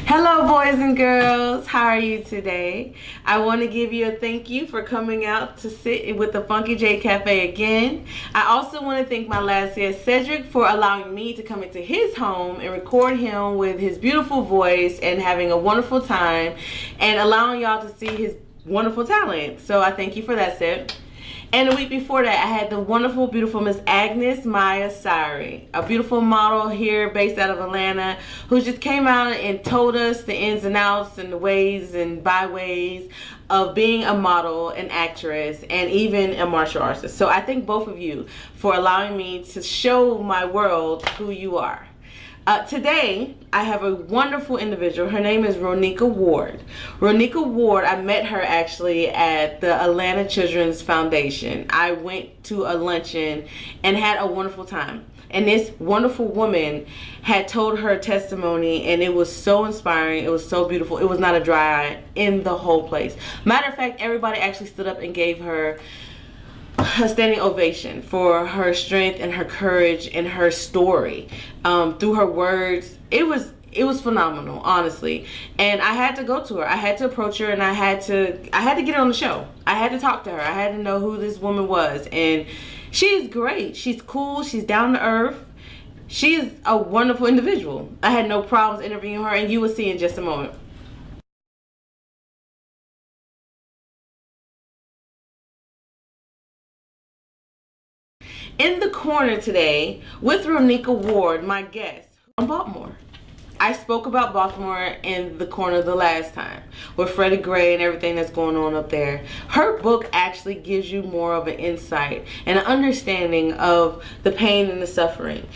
Hello, boys and girls. How are you today? I want to give you a thank you for coming out to sit with the Funky J Cafe again. I also want to thank my last guest, Cedric, for allowing me to come into his home and record him with his beautiful voice and having a wonderful time and allowing y'all to see his wonderful talent. So I thank you for that, Ced. And a week before that, I had the wonderful, beautiful Miss Agnes Maya Sari, a beautiful model here based out of Atlanta, who just came out and told us the ins and outs and the ways and byways of being a model, an actress, and even a martial artist. So I thank both of you for allowing me to show my world who you are. Today, I have a wonderful individual. Her name is Ronika Ward. Ronika Ward, I met her actually at the Atlanta Children's Foundation. I went to a luncheon and had a wonderful time. And this wonderful woman had told her testimony, and it was so inspiring. It was so beautiful. It was not a dry eye in the whole place. Matter of fact, everybody actually stood up and gave her a standing ovation for her strength and her courage and her story. Through her words, it was phenomenal, honestly. And I had to go to her. I had to approach her, and I had to get her on the show. I had to talk to her. I had to know who this woman was. And she's great. She's cool. She's down to earth. She is a wonderful individual. I had no problems interviewing her, and you will see in just a moment. In the corner today with Ronika Ward, my guest from Baltimore. I spoke about Baltimore in the corner the last time with Freddie Gray and everything that's going on up there. Her book actually gives you more of an insight and an understanding of the pain and the suffering.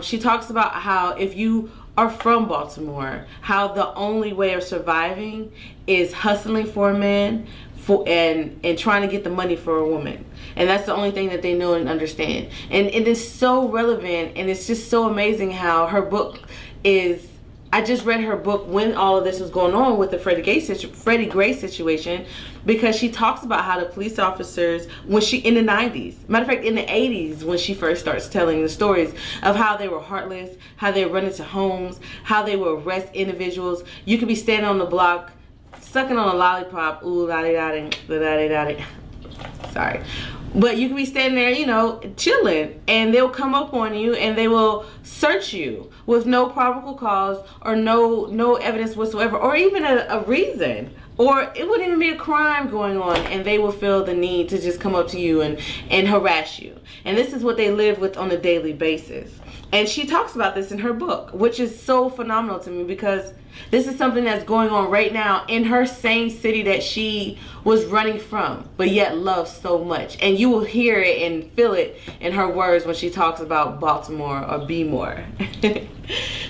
She talks about how if you are from Baltimore, how the only way of surviving is hustling for a man and trying to get the money for a woman. And that's the only thing that they know and understand. And it is so relevant, and it's just so amazing how her book is. I just read her book when all of this was going on with the Freddie Gray situation, because she talks about how the police officers, when she in the 90s, matter of fact in the 80s, when she first starts telling the stories of how they were heartless, how they run into homes, how they would arrest individuals. You could be standing on the block sucking on a lollipop, ooh la di da di, sorry, but you can be standing there, you know, chilling, and they'll come up on you and they will search you with no probable cause or no evidence whatsoever, or even a reason, or it wouldn't even be a crime going on, and they will feel the need to just come up to you and harass you. And this is what they live with on a daily basis. And she talks about this in her book, which is so phenomenal to me, because this is something that's going on right now in her same city that she was running from, but yet loves so much. And you will hear it and feel it in her words when she talks about Baltimore or Be More.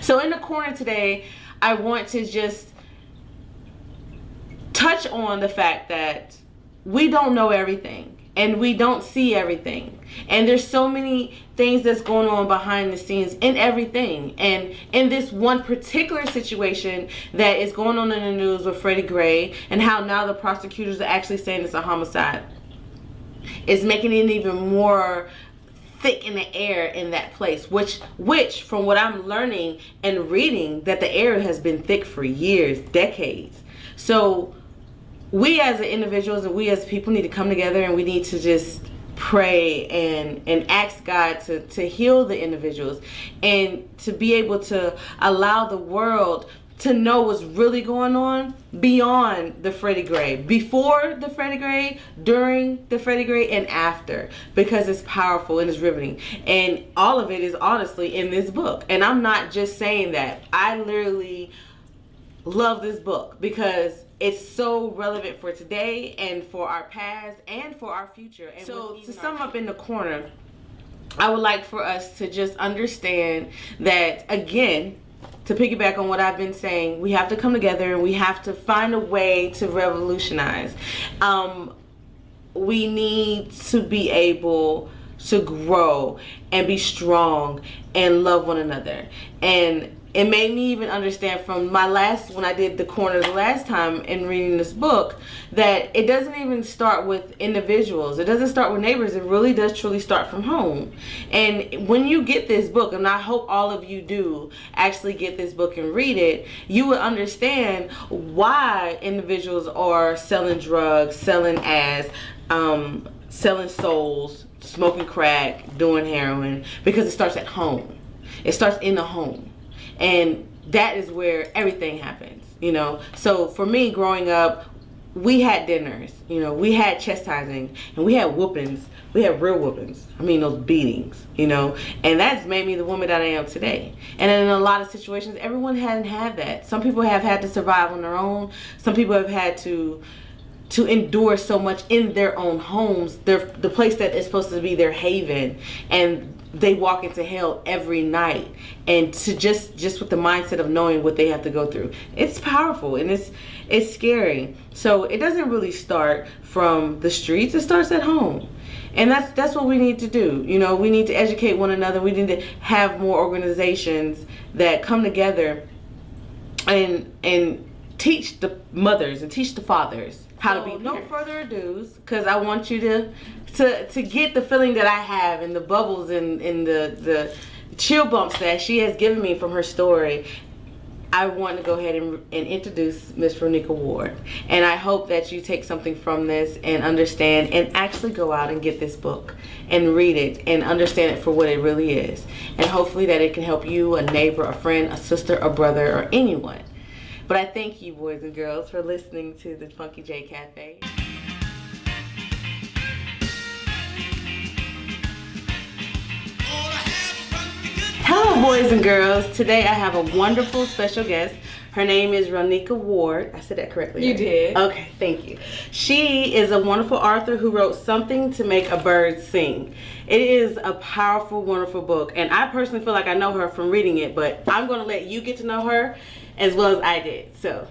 So in the corner today, I want to just touch on the fact that we don't know everything. And we don't see everything. And there's so many things that's going on behind the scenes in everything. And in this one particular situation that is going on in the news with Freddie Gray, and how now the prosecutors are actually saying it's a homicide, is making it even more thick in the air in that place, which from what I'm learning and reading, that the air has been thick for years, decades. So we as individuals and we as people need to come together, and we need to just pray and ask God to heal the individuals, and to be able to allow the world to know what's really going on beyond the Freddie Gray, before the Freddie Gray, during the Freddie Gray, and after, because it's powerful and it's riveting. And all of it is honestly in this book. And I'm not just saying that. I literally love this book because it's so relevant for today and for our past and for our future. And so to sum up in the corner, I would like for us to just understand that, again, to piggyback on what I've been saying, we have to come together and we have to find a way to revolutionize. We need to be able to grow and be strong and love one another. And it made me even understand from when I did the corner the last time in reading this book, that it doesn't even start with individuals. It doesn't start with neighbors. It really does truly start from home. And when you get this book, and I hope all of you do actually get this book and read it, you will understand why individuals are selling drugs, selling ass, selling souls, smoking crack, doing heroin, because it starts at home. It starts in the home. And that is where everything happens, you know. So for me, growing up, we had dinners, you know, we had chastising, and we had whoopings. We had real whoopings. I mean, those beatings, you know. And that's made me the woman that I am today. And in a lot of situations, everyone hadn't had that. Some people have had to survive on their own. Some people have had to endure so much in their own homes, the place that is supposed to be their haven, and they walk into hell every night. And to just with the mindset of knowing what they have to go through, it's powerful and it's scary. So it doesn't really start from the streets. It starts at home. And that's what we need to do. You know, we need to educate one another. We need to have more organizations that come together and teach the mothers and teach the fathers how to be parents. No further ado, because I want you to get the feeling that I have, and the bubbles and the chill bumps that she has given me from her story. I want to go ahead and introduce Miss Ronika Ward. And I hope that you take something from this and understand, and actually go out and get this book and read it and understand it for what it really is. And hopefully that it can help you, a neighbor, a friend, a sister, a brother, or anyone. But I thank you, boys and girls, for listening to the Funky J Cafe. Hello, boys and girls. Today I have a wonderful special guest. Her name is Ronika Ward. I said that correctly, right? You did. Okay, thank you. She is a wonderful author who wrote Something to Make a Bird Sing. It is a powerful, wonderful book. And I personally feel like I know her from reading it, but I'm going to let you get to know her as well as I did. So,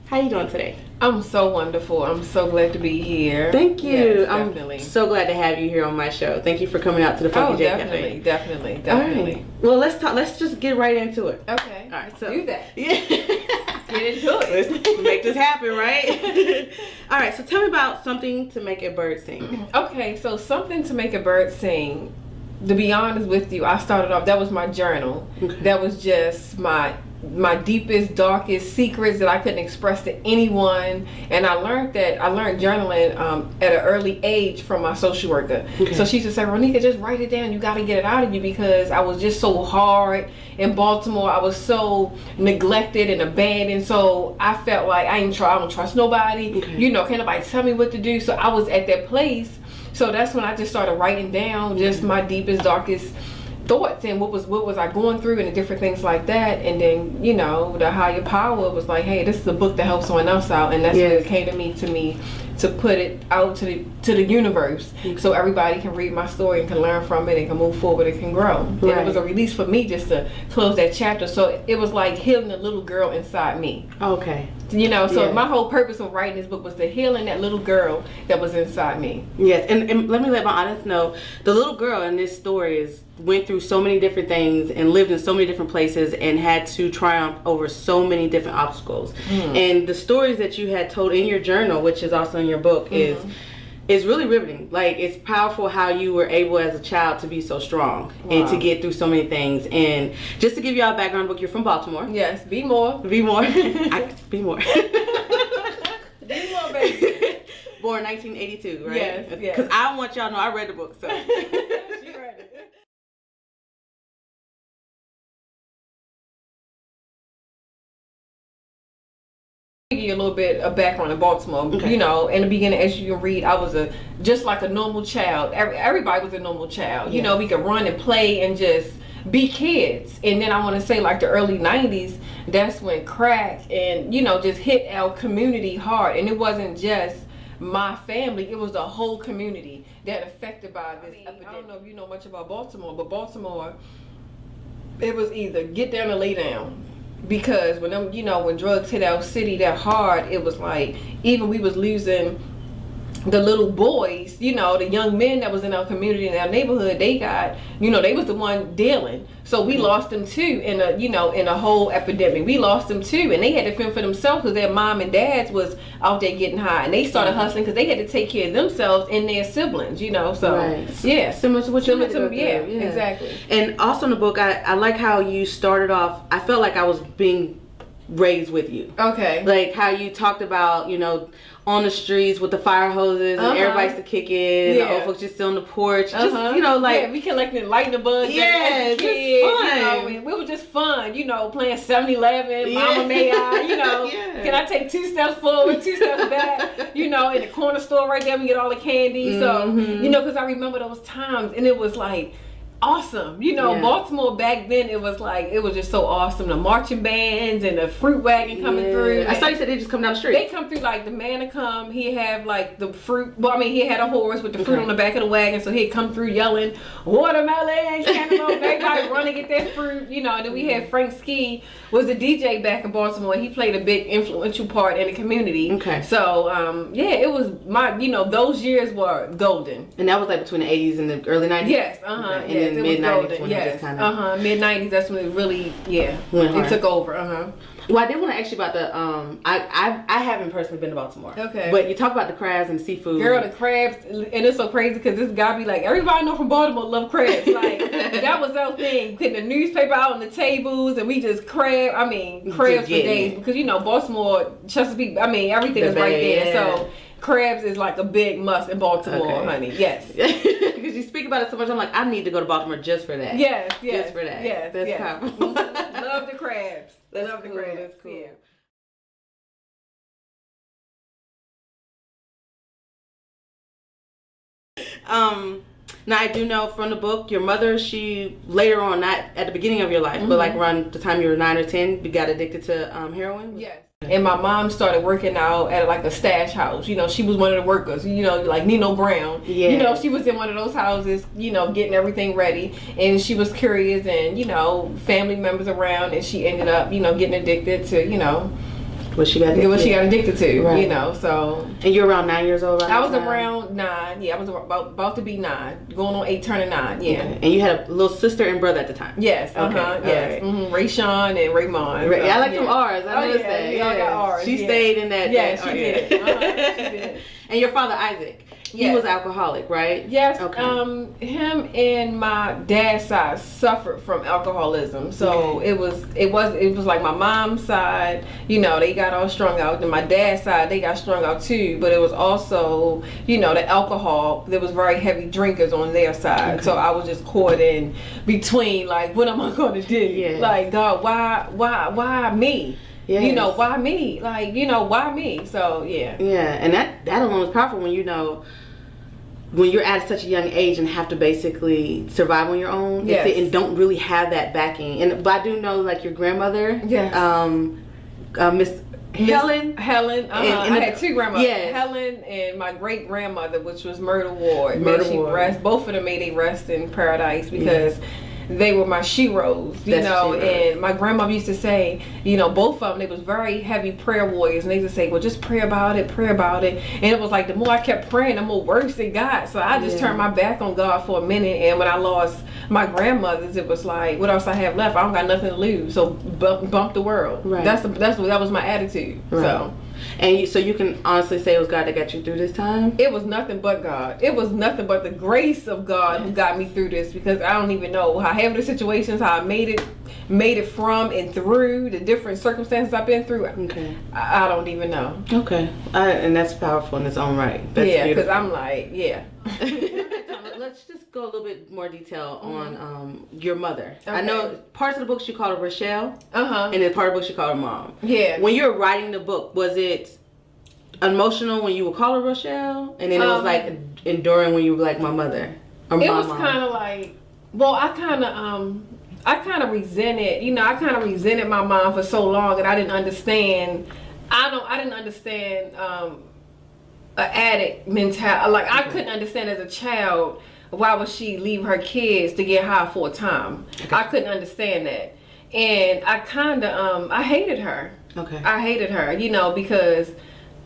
how you doing today? I'm so wonderful. I'm so glad to be here. Thank you. Yes, I'm so glad to have you here on my show. Thank you for coming out to the Funky J Cafe. Definitely. All right. Well, let's talk. Let's just get right into it. Okay. All right. So do that. Yeah. Get into it. Let's make this happen, right? All right. So tell me about Something to Make a Bird Sing. Okay. So Something to Make a Bird Sing. To be honest with you, I started off. That was my journal. Okay. That was just my deepest, darkest secrets that I couldn't express to anyone. And I learned journaling at an early age from my social worker. Okay. So she used to say, Ronika, just write it down. You got to get it out of you, because I was just so hard in Baltimore. I was so neglected and abandoned. So I felt like I don't trust nobody. Okay. You know, can't nobody tell me what to do. So I was at that place. So that's when I just started writing down just my deepest, darkest thoughts and what was I going through and the different things like that. And then, you know, the higher power was like, hey, this is a book to help someone else out. And that's when it came to me to put it out to the universe, so everybody can read my story and can learn from it and can move forward and can grow. Right. And it was a release for me just to close that chapter. So it was like healing the little girl inside me. Okay. You know, so my whole purpose of writing this book was to healing that little girl that was inside me. Yes, and let me let my audience know, the little girl in this story went through so many different things and lived in so many different places and had to triumph over so many different obstacles. And the stories that you had told in your journal, which is also in your book, is really riveting. Like, it's powerful how you were able as a child to be so strong and to get through so many things. And just to give y'all a background book, you're from Baltimore. Yes, be more. Be more. Be more, baby. Born 1982, right? Yes. Because I want y'all to know I read the book, so. She read it. Give you a little bit of background in Baltimore. Okay. You know, in the beginning, as you can read, I was just like a normal child. Everybody was a normal child. You know, we could run and play and just be kids. And then I want to say, like, the early 90s, that's when crack and, you know, just hit our community hard. And it wasn't just my family, it was the whole community that affected by this epidemic. I don't know if you know much about Baltimore, but Baltimore, it was either get down or lay down. Because when drugs hit our city that hard, it was like, even we was losing the little boys, the young men that was in our community, in our neighborhood, they got, they was the one dealing. So we lost them too in a whole epidemic. We lost them too, and they had to fend for themselves because their mom and dads was out there getting high, and they started hustling because they had to take care of themselves and their siblings, So yeah, similar to what you had to go through. Yeah, exactly. And also in the book, I like how you started off. I felt like I was being raised with you. Okay. Like how you talked about, on the streets with the fire hoses and everybody's to kick it, and the old folks just still on the porch. Just, we collected lightning bugs. Yeah, as a kid, fun. And we were just fun, playing 7-Eleven, Mama May I, can I take 2 steps forward, 2 steps back, in the corner store right there, we get all the candy. So, because I remember those times, and it was like, awesome. Baltimore back then, it was just so awesome. The marching bands and the fruit wagon coming through. I saw you said they just come down the street. They come through, like the man to come, he have like the fruit, he had a horse with the fruit on the back of the wagon, so he'd come through yelling, watermelon, cantaloupe, everybody run to get that fruit, and then we had Frank Ski was a DJ back in Baltimore. He played a big influential part in the community. Okay. So, it was those years were golden. And that was like between the 80s and the early 90s? Yes, Okay. And then mid-90s when it just kind of... mid-90s, that's when it really, it took over, Well, I did want to ask you about the, I haven't personally been to Baltimore. Okay. But you talk about the crabs and seafood. Girl, the crabs, and it's so crazy because this guy be like, everybody I know from Baltimore love crabs. Like, that was our thing. Putting the newspaper out on the tables, and we just crabs for days. Because, Baltimore, Chesapeake, everything is right there. Yeah. So, crabs is like a big must in Baltimore, honey. Yes. Because you speak about it so much, I'm like, I need to go to Baltimore just for that. Yes. Just for that. Yes. That's powerful. Love the crabs. Love the crabs. That's cool. Yeah. Now I do know from the book, your mother, she later on, not at the beginning of your life, but like around the time you were 9 or 10, you got addicted to heroin? Yes. And my mom started working out at like a stash house. She was one of the workers, like Nino Brown. Yeah. She was in one of those houses, getting everything ready. And she was curious and, family members around. And she ended up, getting addicted to, what she got addicted to, right. So. And you're around 9 years old, right? I was around 9. Yeah, I was about to be 9, going on 8, turning 9. Yeah. Okay. And you had a little sister and brother at the time. Yes. Okay. Yes. Right. Rayshawn and Raymond. So, I like them R's. I noticed that. Y'all got R's. She stayed in that. Yeah, she did. She did. And your father Isaac. He was alcoholic, right? Yes. Okay. Him and my dad's side suffered from alcoholism. So it was like my mom's side, they got all strung out. And my dad's side, they got strung out too. But it was also, the alcohol. There was very heavy drinkers on their side. Okay. So I was just caught in between, like, what am I going to do? Yeah. Like, God, why me? Yes. Why me? Like, why me? So, yeah. Yeah, and that alone is powerful when when you're at such a young age and have to basically survive on your own. Yes. And don't really have that backing. But I do know, like, your grandmother, yes. Miss Helen. I had 2 grandmothers. Yes. Helen and my great grandmother, which was Myrtle Ward. Ward. Both of them may they rest in paradise because they were my sheroes, and my grandmother used to say, both of them, they was very heavy prayer warriors, and they used to say, well, just pray about it. And it was like, the more I kept praying, the more worse it got. So I just turned my back on God for a minute, and when I lost my grandmothers, it was like, what else I have left? I don't got nothing to lose, so bump the world. Right. That was my attitude. Right. So. And so you can honestly say it was God that got you through this time? It was nothing but God. It was nothing but the grace of God who got me through this, because I don't even know how heavy the situations, how I made it from and through the different circumstances I've been through. Okay. I don't even know. Okay. And that's powerful in its own right. That's because I'm like, Let's just go a little bit more detail on your mother. Okay. I know parts of the book she called her Rochelle, and then part of the book she called her Mom. Yeah. When you were writing the book, was it emotional when you would call her Rochelle, and then it was like enduring when you were like my mother? Or it was kind of like, well, I kind of resented, I kind of resented my mom for so long, and I didn't understand. I didn't understand an addict mentality. Like, I couldn't understand as a child, why would she leave her kids to get high for a time? Okay. I couldn't understand that. And I kind of, I hated her. Okay. I hated her, because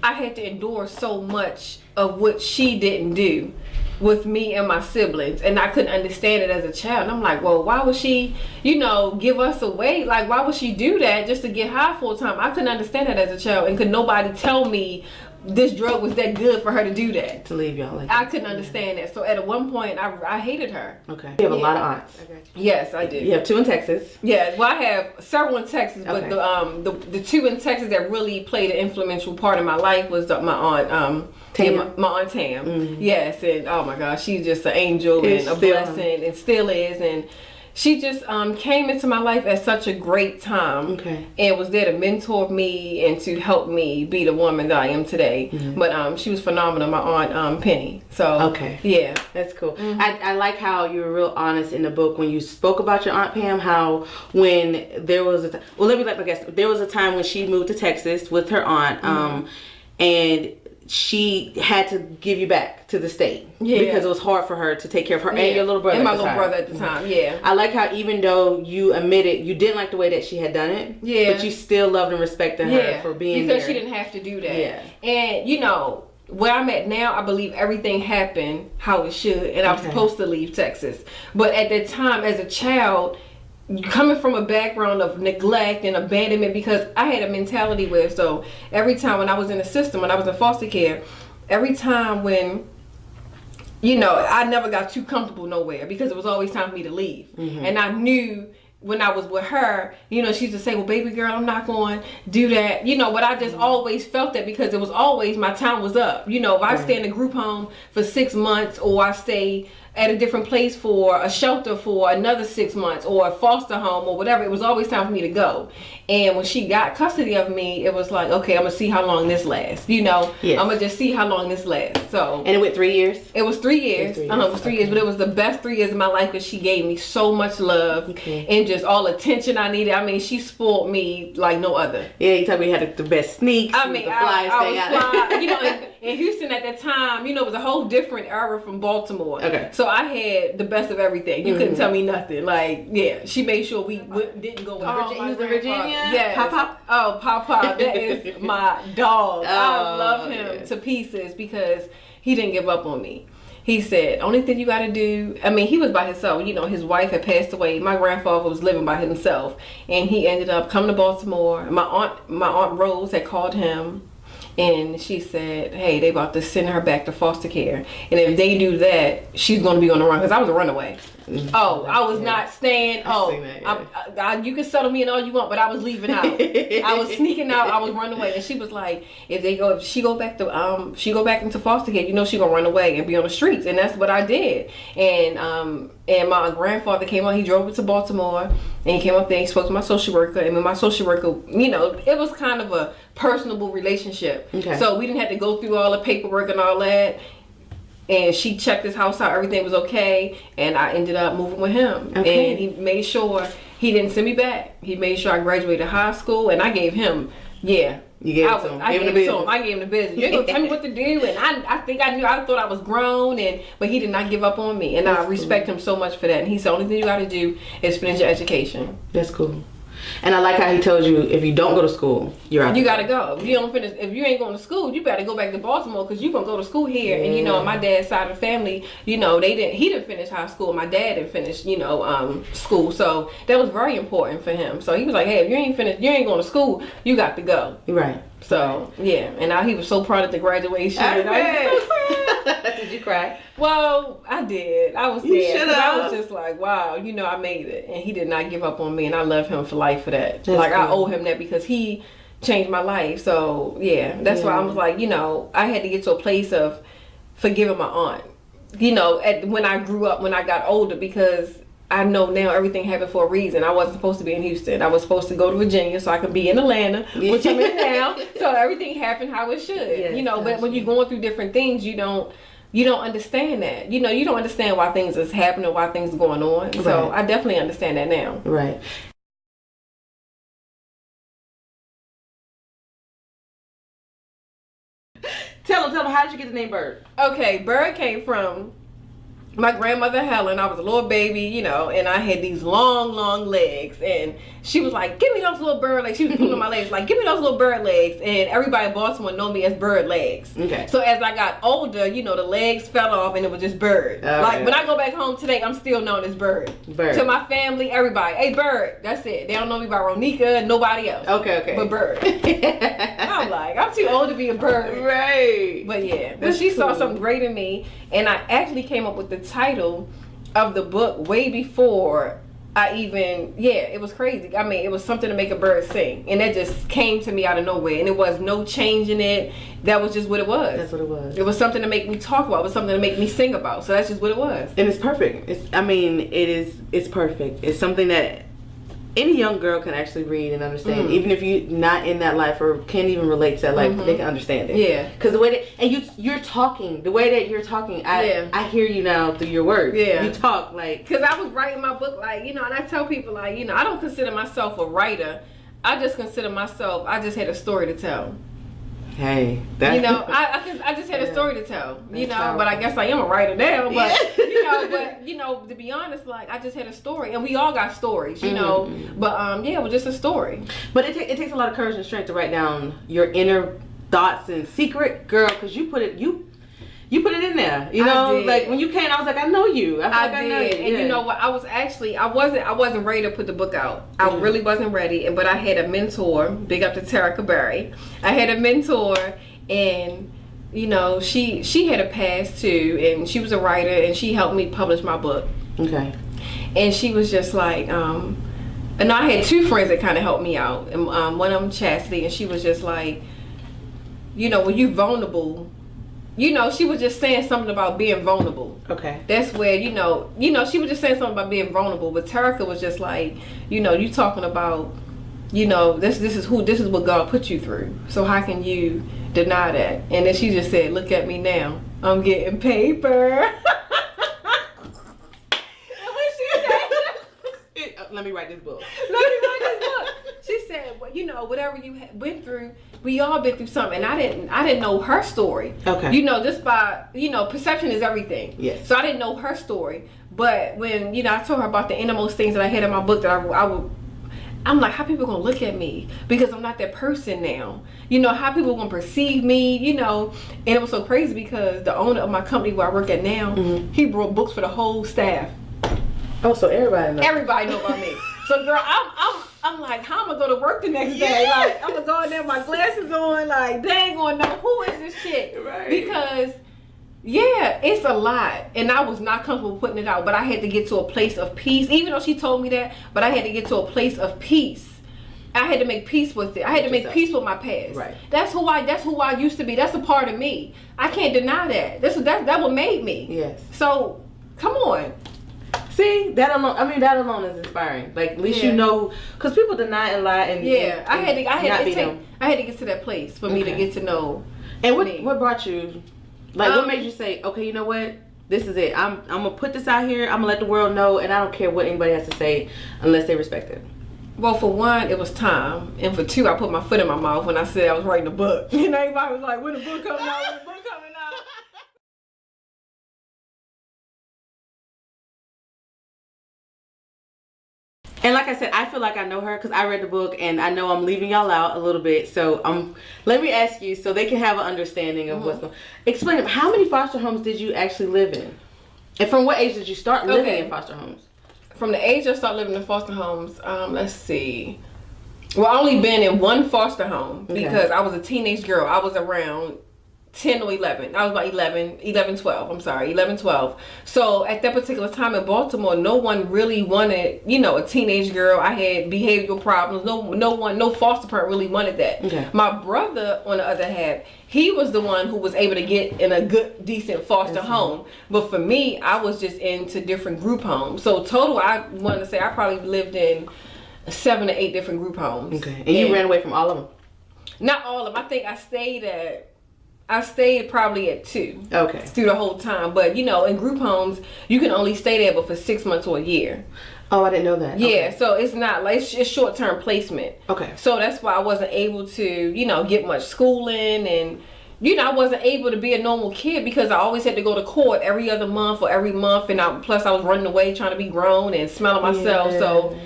I had to endure so much of what she didn't do with me and my siblings, and I couldn't understand it as a child. And I'm like, well, why would she, give us away? Like, why would she do that just to get high full time? I couldn't understand that as a child, and could nobody tell me this drug was that good for her to do that. To leave y'all like I couldn't understand that. So at one point, I hated her. Okay. You have a lot of aunts. Okay. Yes, I do. You have 2 in Texas. Yeah, well, I have several in Texas, but the 2 in Texas that really played an influential part in my life was my aunt, Tam. my aunt Tam. Mm-hmm. Yes, and oh my gosh, she's just an angel and a blessing, and still is. And she just came into my life at such a great time, and was there to mentor me and to help me be the woman that I am today. Mm-hmm. But she was phenomenal, my aunt Penny. So yeah, that's cool. Mm-hmm. I like how you were real honest in the book when you spoke about your aunt Pam. How when there was there was a time when she moved to Texas with her aunt, and she had to give you back to the state because it was hard for her to take care of her and your little brother and my little brother at the time. I like how even though you admitted you didn't like the way that she had done it, but you still loved and respected her for being because there. She didn't have to do that. And where I'm at now, I believe everything happened how it should, and I was supposed to leave Texas. But at that time, as a child, coming from a background of neglect and abandonment, because I had a mentality where, so every time when I was in the system, when I was in foster care, every time when I never got too comfortable nowhere, because it was always time for me to leave. And I knew when I was with her, she used to say, well, baby girl, I'm not going to do that. But I just always felt that, because it was always my time was up. If I stay in a group home for 6 months, or I stay at a different place for a shelter for another 6 months, or a foster home or whatever, it was always time for me to go. And when she got custody of me, it was like, okay, I'm gonna see how long this lasts. I'm gonna just see how long this lasts. So, and it went 3 years. It was 3 years. It was 3 years, but it was the best 3 years of my life, because she gave me so much love and just all attention I needed. I mean, she spoiled me like no other. Yeah, you told me you had the best sneaks. I mean, I was fly. In Houston at that time, it was a whole different era from Baltimore. Okay. So I had the best of everything. You couldn't tell me nothing. Like, she made sure we didn't go with Virginia. Yes. Pop. Oh, Pop. That is my dog. I love him to pieces, because he didn't give up on me. He said, only thing you got to do, I mean, he was by himself. His wife had passed away. My grandfather was living by himself, and he ended up coming to Baltimore. My aunt Rose had called him, and she said, hey, they about to send her back to foster care, and if they do that, she's going to be on the run, because I was a runaway. I was not staying. You can settle me and all you want, but I was leaving out. I was sneaking out. I was running away, and she was like, if she go back into foster care, she gonna run away and be on the streets. And that's what I did. And my grandfather came on. He drove to Baltimore, and he came up there. He spoke to my social worker, and with my social worker, it was kind of a personable relationship. So we didn't have to go through all the paperwork and all that. And she checked his house out, everything was okay, and I ended up moving with him. And he made sure he didn't send me back. He made sure I graduated high school, and I gave him, You gave it to him. I gave it to him. I gave him the business. You ain't gonna tell me what to do, and I think I knew. I thought I was grown, but he did not give up on me, and I respect him so much for that. And he said, the only thing you got to do is finish your education. That's cool. And I like how he told you, if you don't go to school, you're out. You gotta go. If you ain't going to school, you better go back to Baltimore, because you're gonna go to school here. And on my dad's side of the family, he didn't finish high school. My dad didn't finish, school. So that was very important for him. So he was like, hey, if you ain't going to school, you got to go. Right. So and now he was so proud of the graduation. Did you cry? Well, I did. I was sad. I was just like, wow, I made it. And he did not give up on me, and I love him for life for that. That's cool. I owe him that, because he changed my life. So that's why I was like, I had to get to a place of forgiving my aunt. When I grew up, when I got older, because I know now everything happened for a reason. I wasn't supposed to be in Houston. I was supposed to go to Virginia so I could be in Atlanta, which I'm in now. So everything happened how it should. But when you're going through different things, you don't understand that. You don't understand why things is happening, why things are going on. Right. So I definitely understand that now. Right. Tell them, how did you get the name Bird? Okay, Bird came from my grandmother Helen, I was a little baby, you know, and I had these long legs, and she was like, give me those little bird legs. She was pulling my legs, like, give me those little bird legs. And everybody in Baltimore know me as bird legs. Okay. So as I got older, you know, the legs fell off and it was just bird. Oh, like, yeah. when I go back home today, I'm still known as bird. Bird. To my family, everybody, hey, bird. That's it. They don't know me by Ronika, nobody else. Okay. But bird. I'm like, I'm too old to be a bird. Right. But yeah, but she saw something great in me, and I actually came up with the title of the book way before I even, it was crazy. I mean, it was something to make a bird sing, and that just came to me out of nowhere, and it was no change in it. That was just what it was. That's what it was. It was something to make me talk about. It was something to make me sing about. So that's just what it was. And it's perfect. It's perfect. It's something that any young girl can actually read and understand, even if you're not in that life or can't even relate to that life, they can understand it. Yeah. Because the way that you're talking, the way that you're talking, I hear you now through your words. Yeah. You talk like. Because I was writing my book, like, you know, and I tell people, like, you know, I don't consider myself a writer. I just consider myself, I just had a story to tell. Hey, that, you know, I just had a story to tell, you know, powerful. but I guess I am a writer now, but you know, to be honest, like, I just had a story, and we all got stories, you know, but it was just a story. But it takes a lot of courage and strength to write down your inner thoughts and secret, girl, because you put it in there, you know, like when you came, I was like, I know you. I know you. And you know what? I wasn't ready to put the book out. I really wasn't ready. But I had a mentor. Big up to Ronika Ward. I had a mentor, and you know, she had a past too, and she was a writer, and she helped me publish my book. Okay. And she was just like, and I had two friends that kind of helped me out, and one of them Chastity, and she was just like, you know, when you vulnerable. You know, she was just saying something about being vulnerable. Okay. That's where, you know, she was just saying something about being vulnerable. But Ronika was just like, you know, you talking about, you know, this is what God put you through. So how can you deny that? And then she just said, look at me now. I'm getting paper. And when she said, let me write this book. She said, well, you know, whatever you went through, we all been through something. And I didn't know her story. Okay. You know, just by, you know, perception is everything. Yes. So I didn't know her story. But when, you know, I told her about the innermost things that I had in my book that I'm like, how people gonna look at me? Because I'm not that person now. You know, how people gonna perceive me, you know. And it was so crazy because the owner of my company where I work at now, he brought books for the whole staff. Oh, so everybody knows. Everybody know about me. So girl, I'm like, how am I going to work the next day? Like, I'm gonna go in there, my glasses on, like, they ain't gonna know who is this chick. Right. Because it's a lot, and I was not comfortable putting it out. But I had to get to a place of peace, even though she told me that. But I had to get to a place of peace. I had to make peace with it. I had to make peace with my past. Right. That's who I used to be. That's a part of me. I can't deny that. That what made me. Yes. So come on. See, that alone is inspiring. Like, at least you know, because people deny and lie and I had to get to that place for me to get to know. And what brought you, like, what made you say, okay, you know what, this is it. I'm gonna put this out here. I'm gonna let the world know, and I don't care what anybody has to say unless they respect it. Well, for one, it was time, and for two, I put my foot in my mouth when I said I was writing a book. And everybody was like, when the book coming out? When the book coming out? And like I said, I feel like I know her because I read the book, and I know I'm leaving y'all out a little bit. So let me ask you so they can have an understanding of what's going on. Explain, how many foster homes did you actually live in? And from what age did you start living in foster homes? From the age I started living in foster homes, let's see. Well, I only been in one foster home because I was a teenage girl. I was around 10 or 11. I was about 11, 12. I'm sorry, 11, 12. So at that particular time in Baltimore, no one really wanted, you know, a teenage girl. I had behavioral problems. No foster parent really wanted that. Okay. My brother, on the other hand, he was the one who was able to get in a good, decent foster home. But for me, I was just into different group homes. So total, I want to say I probably lived in 7 or 8 different group homes. Okay. And you ran away from all of them? Not all of them. I think I stayed probably at 2. Okay. Through the whole time. But, you know, in group homes, you can only stay there but for 6 months or a year. Oh, I didn't know that. Yeah, Okay. so it's not like, it's short-term placement. Okay. So that's why I wasn't able to, you know, get much schooling and, I wasn't able to be a normal kid because I always had to go to court every other month or every month, and plus I was running away trying to be grown and smelling myself. So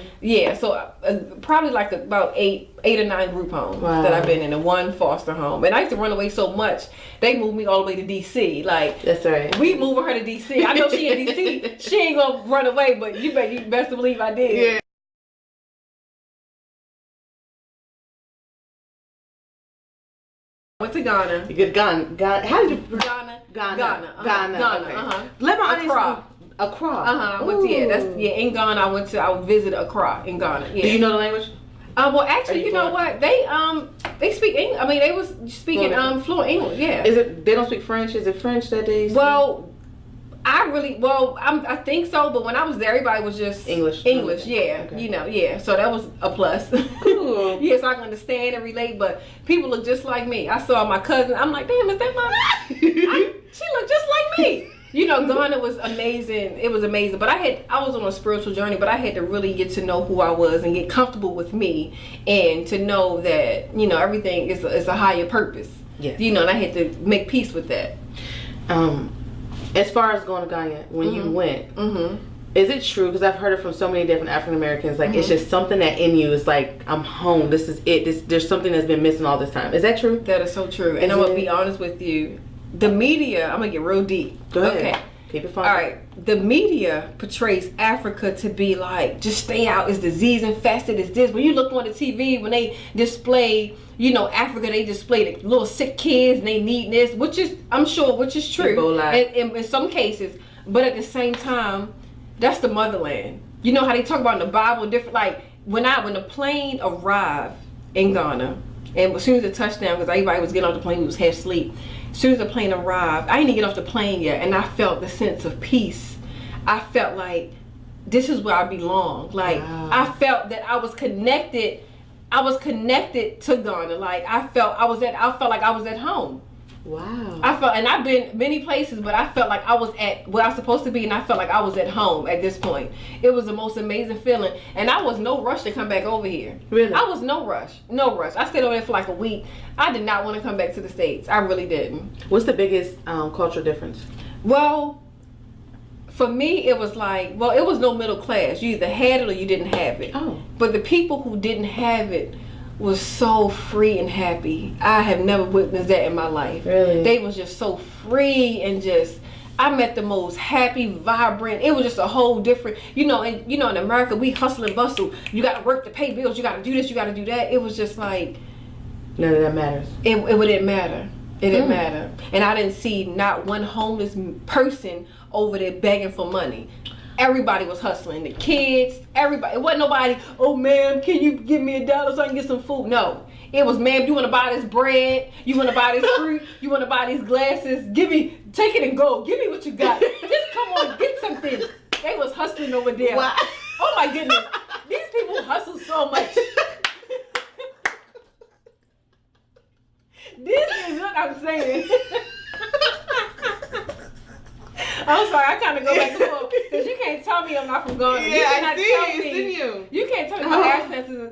probably like about eight or nine group homes that I've been in, and one foster home. And I used to run away so much, they moved me all the way to DC. Like, that's right. We moving her to DC. I know she in DC. She ain't gonna run away, but you best believe I did. Yeah. Went to Ghana. You get Ghana. How did you? Ghana. Okay. Let my Accra. Accra. I went to in Ghana. I visited Accra in Ghana. Yeah. Do you know the language? Well, actually, you know what? They speak English. I mean, they was speaking fluent English. Yeah. They don't speak French? Is it French that they speak? Well, I think so. But when I was there, everybody was just English. Yeah. Okay. Yeah. So that was a plus. Cool. Yes, I can understand and relate. But people look just like me. I saw my cousin. I'm like, damn, is that my? She looked just like me. Ghana was amazing. It was amazing. But I was on a spiritual journey, but I had to really get to know who I was and get comfortable with me, and to know that, everything is a higher purpose. Yes. And I had to make peace with that. As far as going to Ghana, when you went, is it true? Because I've heard it from so many different African Americans. Like, it's just something that in you is like, I'm home. This is it. There's something that's been missing all this time. Is that true? That is so true. And I'm going to be honest with you. The media, I'm going to get real deep. Go ahead. Okay. Keep it fun. All right. The media portrays Africa to be like, just stay out. It's disease infested. It's this. When you look on the TV, when they display, Africa, they display the little sick kids and they need this, which is true. Ebola. In some cases. But at the same time, that's the motherland. You know how they talk about in the Bible, different, like when the plane arrived in Ghana, and as soon as the touchdown, because everybody was getting off the plane, we was half asleep. As soon as the plane arrived, I didn't get off the plane yet, and I felt the sense of peace. I felt like this is where I belong. Like, wow. I felt that I was connected. I was connected to Ghana. Like, I felt like I was at home. Wow. And I've been many places, but I felt like I was at where I was supposed to be, and I felt like I was at home at this point. It was the most amazing feeling, and I was no rush to come back over here. Really? I was no rush. I stayed over there for like a week. I did not want to come back to the States. I really didn't. What's the biggest cultural difference? Well, for me, it was like, it was no middle class. You either had it or you didn't have it. Oh. But the people who didn't have it was so free and happy. I have never witnessed that in my life. Really? They was just so free and just, I met the most happy, vibrant. It was just a whole different, in America, we hustle and bustle. You got to work to pay bills. You got to do this. You got to do that. It was just like, none of that matters. It didn't matter. It didn't matter. And I didn't see not one homeless person over there begging for money. Everybody was hustling. The kids, everybody. It wasn't nobody, oh, ma'am, can you give me $1 so I can get some food? No. It was, ma'am, you want to buy this bread? You want to buy this fruit? You want to buy these glasses? Take it and go. Give me what you got. Just come on, get something. They was hustling over there. Wow. Oh, my goodness. These people hustle so much. This is what I'm saying. I'm sorry, I kind of go back and forth because you can't tell me I'm not from Ghana. Yeah, I see it. It's in you. You can't tell me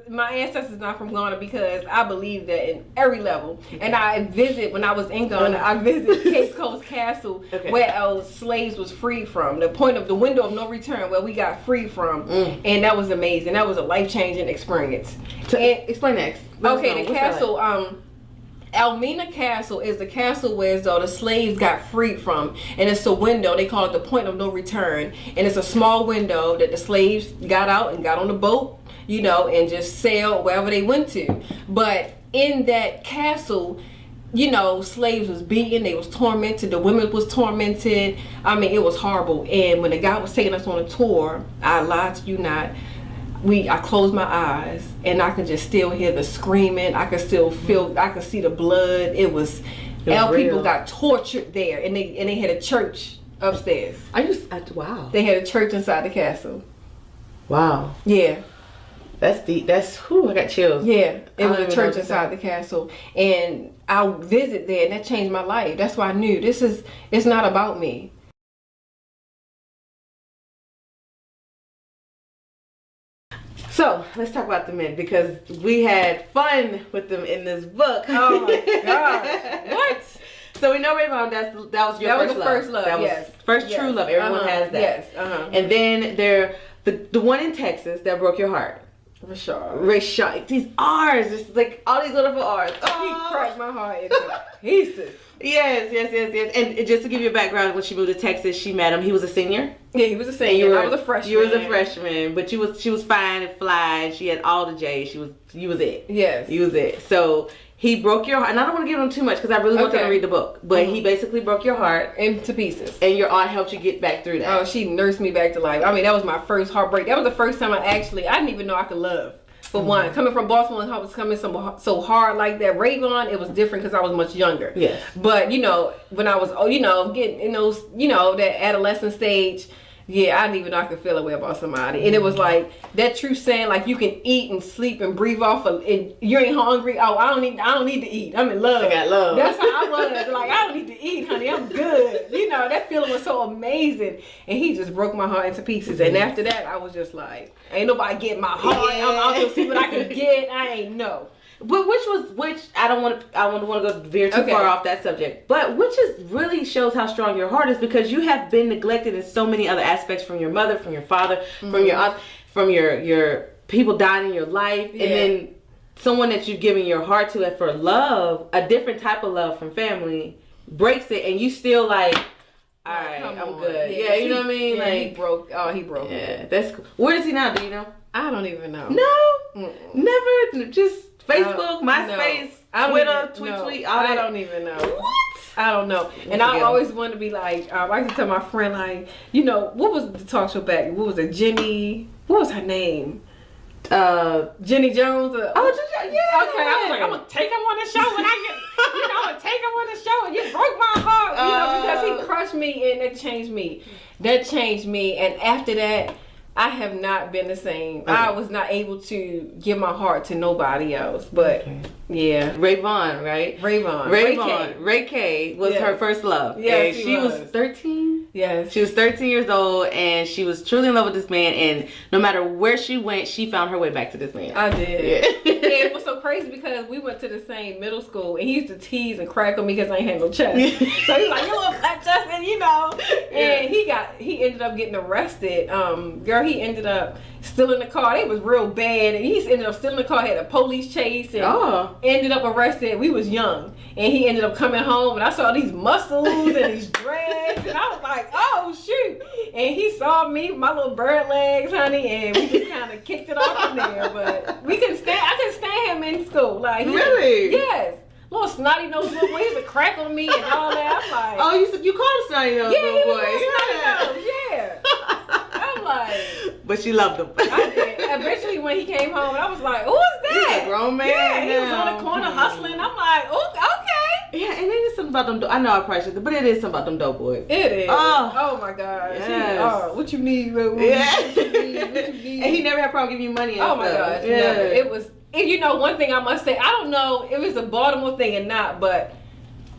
my ancestors not from Ghana, because I believe that in every level. And when I was in Ghana, I visited Cape Coast Castle, where our slaves was freed from. The window of no return, where we got free from, and that was amazing. That was a life-changing experience. Explain that. Okay, the castle. Elmina Castle is the castle where the slaves got freed from, and it's a window. They call it the point of no return, and it's a small window that the slaves got out and got on the boat, and just sailed wherever they went to. But in that castle, slaves was beaten, they was tormented, the women was tormented. I mean, it was horrible. And when the guy was taking us on a tour, I lied to you not, I closed my eyes and I could just still hear the screaming. I could still feel, I could see the blood. It was our people got tortured there, and they had a church upstairs. Wow. They had a church inside the castle. Wow. Yeah. That's deep. I got chills. Yeah. It was a church inside the castle, and I visit there, and that changed my life. That's why I knew it's not about me. So let's talk about the men, because we had fun with them in this book. Oh my gosh. What? So we know Rayvon, that was your first love. That was the first love, that was first true love. Everyone has that. Yes, And then the one in Texas that broke your heart. Rashad. These R's, just like all these little R's. He cracked my heart into pieces. Yes. And just to give you a background, when she moved to Texas, she met him. He was a senior. Yeah, he was a senior. I was a freshman. You was a freshman, but she was fine and fly. And she had all the J's. You was it. Yes, you was it. So he broke your heart, and I don't want to give him too much because I really want them to read the book. But he basically broke your heart into pieces, and your aunt helped you get back through that. Oh, she nursed me back to life. I mean, that was my first heartbreak. That was the first time I didn't even know I could love. For one, coming from Baltimore and I was coming so hard like that. Rayvon, it was different because I was much younger. Yes. But when I was getting in those that adolescent stage. Yeah, I didn't even know I could feel a way about somebody. And it was like that true saying, like, you can eat and sleep and breathe off of and you ain't hungry. Oh, I don't need to eat. I'm in love. I got love. That's how I was. Like, I don't need to eat, honey. I'm good. That feeling was so amazing. And he just broke my heart into pieces. And after that, I was just like, ain't nobody getting my heart. Yeah. I'm out to see what I can get. I ain't know. But which I don't want to go veer too far off that subject. But which really shows how strong your heart is, because you have been neglected in so many other aspects, from your mother, from your father, from your aunt, from your people dying in your life, and then someone that you've given your heart to for love, a different type of love from family, breaks it, and you still like, all right, I'm good. Yeah, you know what I mean? Yeah, like he broke. Oh, he broke. Yeah, that's cool. Where is he now? Do you know? I don't even know. No, never. Just Facebook, MySpace, Twitter, tweet. I don't even know. What? I don't know. And I always wanted to be like, I used to tell my friend, like, what was the talk show back? What was it? Jenny? What was her name? Jenny Jones. Yeah. Okay, I was like, I'm gonna take him on the show when I get, I'm gonna take him on the show, and you broke my heart, because he crushed me, and it changed me. That changed me, and after that, I have not been the same. Okay. I was not able to give my heart to nobody else. But yeah, Rayvon, right? Ray K was her first love. Yes, she was 13. Yes, she was 13 years old, and she was truly in love with this man. And no matter where she went, she found her way back to this man. I did. Yeah. And it was so crazy because we went to the same middle school, and he used to tease and crack on me because I ain't had no chest. So he was like, "You little fat chest," and And he ended up getting arrested. Girl, he ended up stealing the car. It was real bad, and he ended up stealing the car. Had a police chase, and ended up arrested. We was young, and he ended up coming home, and I saw these muscles and these dreads, and I was like, "Oh shoot!" And he saw me, my little bird legs, honey, and we just kind of kicked it off from there. But I couldn't stand him in school. Like, really? Yes. Little snotty nose little boy. He used to crack on me and all that. I'm like, oh, you called him snotty nose little boy? Yeah. I'm like, but she loved him. I did. Eventually, when he came home, I was like, "Who is that?" He's a grown man. Yeah, he was on the corner hustling. I'm like, "Oh, okay." Yeah, and it is something about them. I know I probably should, but it is something about them dope boys. It is. Oh my gosh. Yes. What you need? What you need? And he never had a problem giving you money. And my gosh. Yeah. Never. It was. One thing I must say, I don't know if it's a Baltimore thing or not, but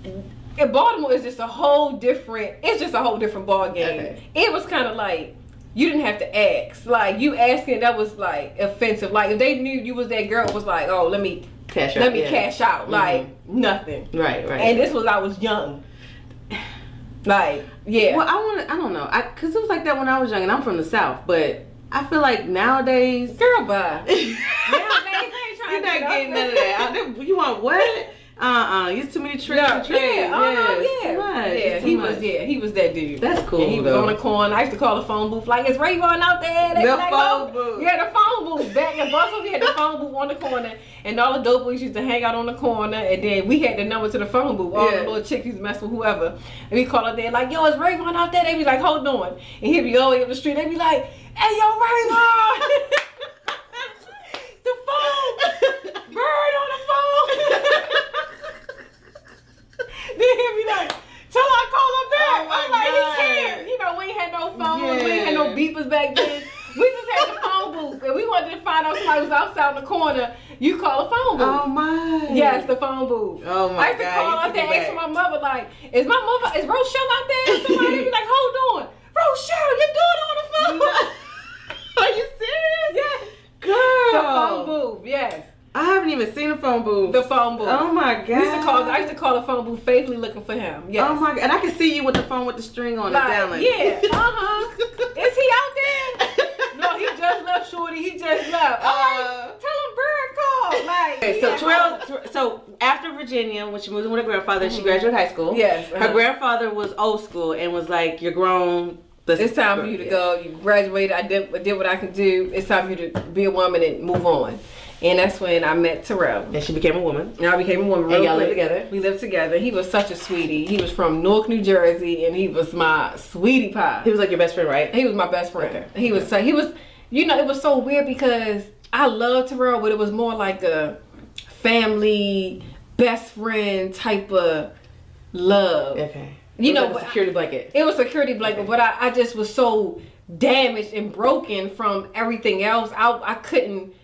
in Baltimore is just a whole different ball game. Okay. It was kind of like, you didn't have to ask. Like, you asking, that was like offensive. Like, if they knew you was that girl, it was like, oh, let me cash out. Mm-hmm. Like, nothing. Right. And I was young. Like, yeah. Well, I don't know. Because it was like that when I was young, and I'm from the South, but I feel like nowadays... Girl, bye. Nowadays, you're not getting none of that. You want what? Use too many tricks and tricks. Yeah, he was that dude. That's cool. And he was on the corner. I used to call the phone booth like, "Is Rayvon out there?" The phone booth. Yeah, the phone booth. Back in Boston, we had the phone booth on the corner, and all the dope boys used to hang out on the corner. And then we had the number to the phone booth. All the little chicks used to mess with whoever, and we call up there like, "Yo, is Rayvon out there?" They be like, "Hold on," and he'd be all the way up the street. They be like, "Hey, yo, Rayvon." The phone, bird on the phone. Then he'll be like, "Till I call him back." I'm like, he can't. We ain't had no phones. We ain't had no beepers back then. We just had the phone booth. If we wanted to find out somebody was outside in the corner, you call a phone booth. Oh my. Yes, the phone booth. Oh my. I used to call out there and ask my mother, like, is Rochelle out there? Somebody be like, "Hold on. Rochelle, your daughter on the phone." Are you serious? Yes. Girl. The phone booth, yes. I have haven't even seen a phone booth. The phone booth. Oh my god. I used to call the phone booth faithfully looking for him. Yes. Oh my god. And I can see you with the phone with the string on Like, it down like. yeah. Is he out there? No, he just left, shorty. He just left. Tell him Bird called. Like, Okay, so so after Virginia, when she moved in with her grandfather, she graduated high school. Yes. Her grandfather was old school and was like, "You're grown. It's time for you to go. You graduated. I did what I could do. It's time for you to be a woman and move on." And that's when I met Terrell. And she became a woman. And I became a woman. And y'all lived together. We lived together. He was such a sweetie. He was from Newark, New Jersey, and he was my sweetie pie. He was like your best friend, right? He was my best friend. Okay. He was, you know, it was so weird because I loved Terrell, but it was more like a family, best friend type of love. Okay. You know, like a security blanket. It was security blanket, but I just was so damaged and broken from everything else. I couldn't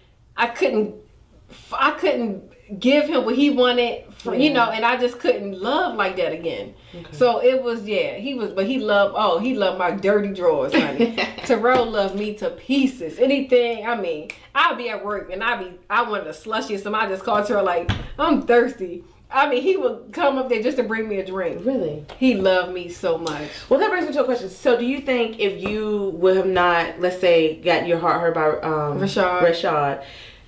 give him what he wanted, you know, and I just couldn't love like that again. Okay. So it was, he loved my dirty drawers, honey. Terrell loved me to pieces. Anything, I mean, I'd be at work and I wanted a slushie, so I just called Terrell like, I'm thirsty. I mean, he would come up there just to bring me a drink. Really? He loved me so much. Well, that brings me to a question. So, do you think if you would have not, let's say, got your heart hurt by Rashad,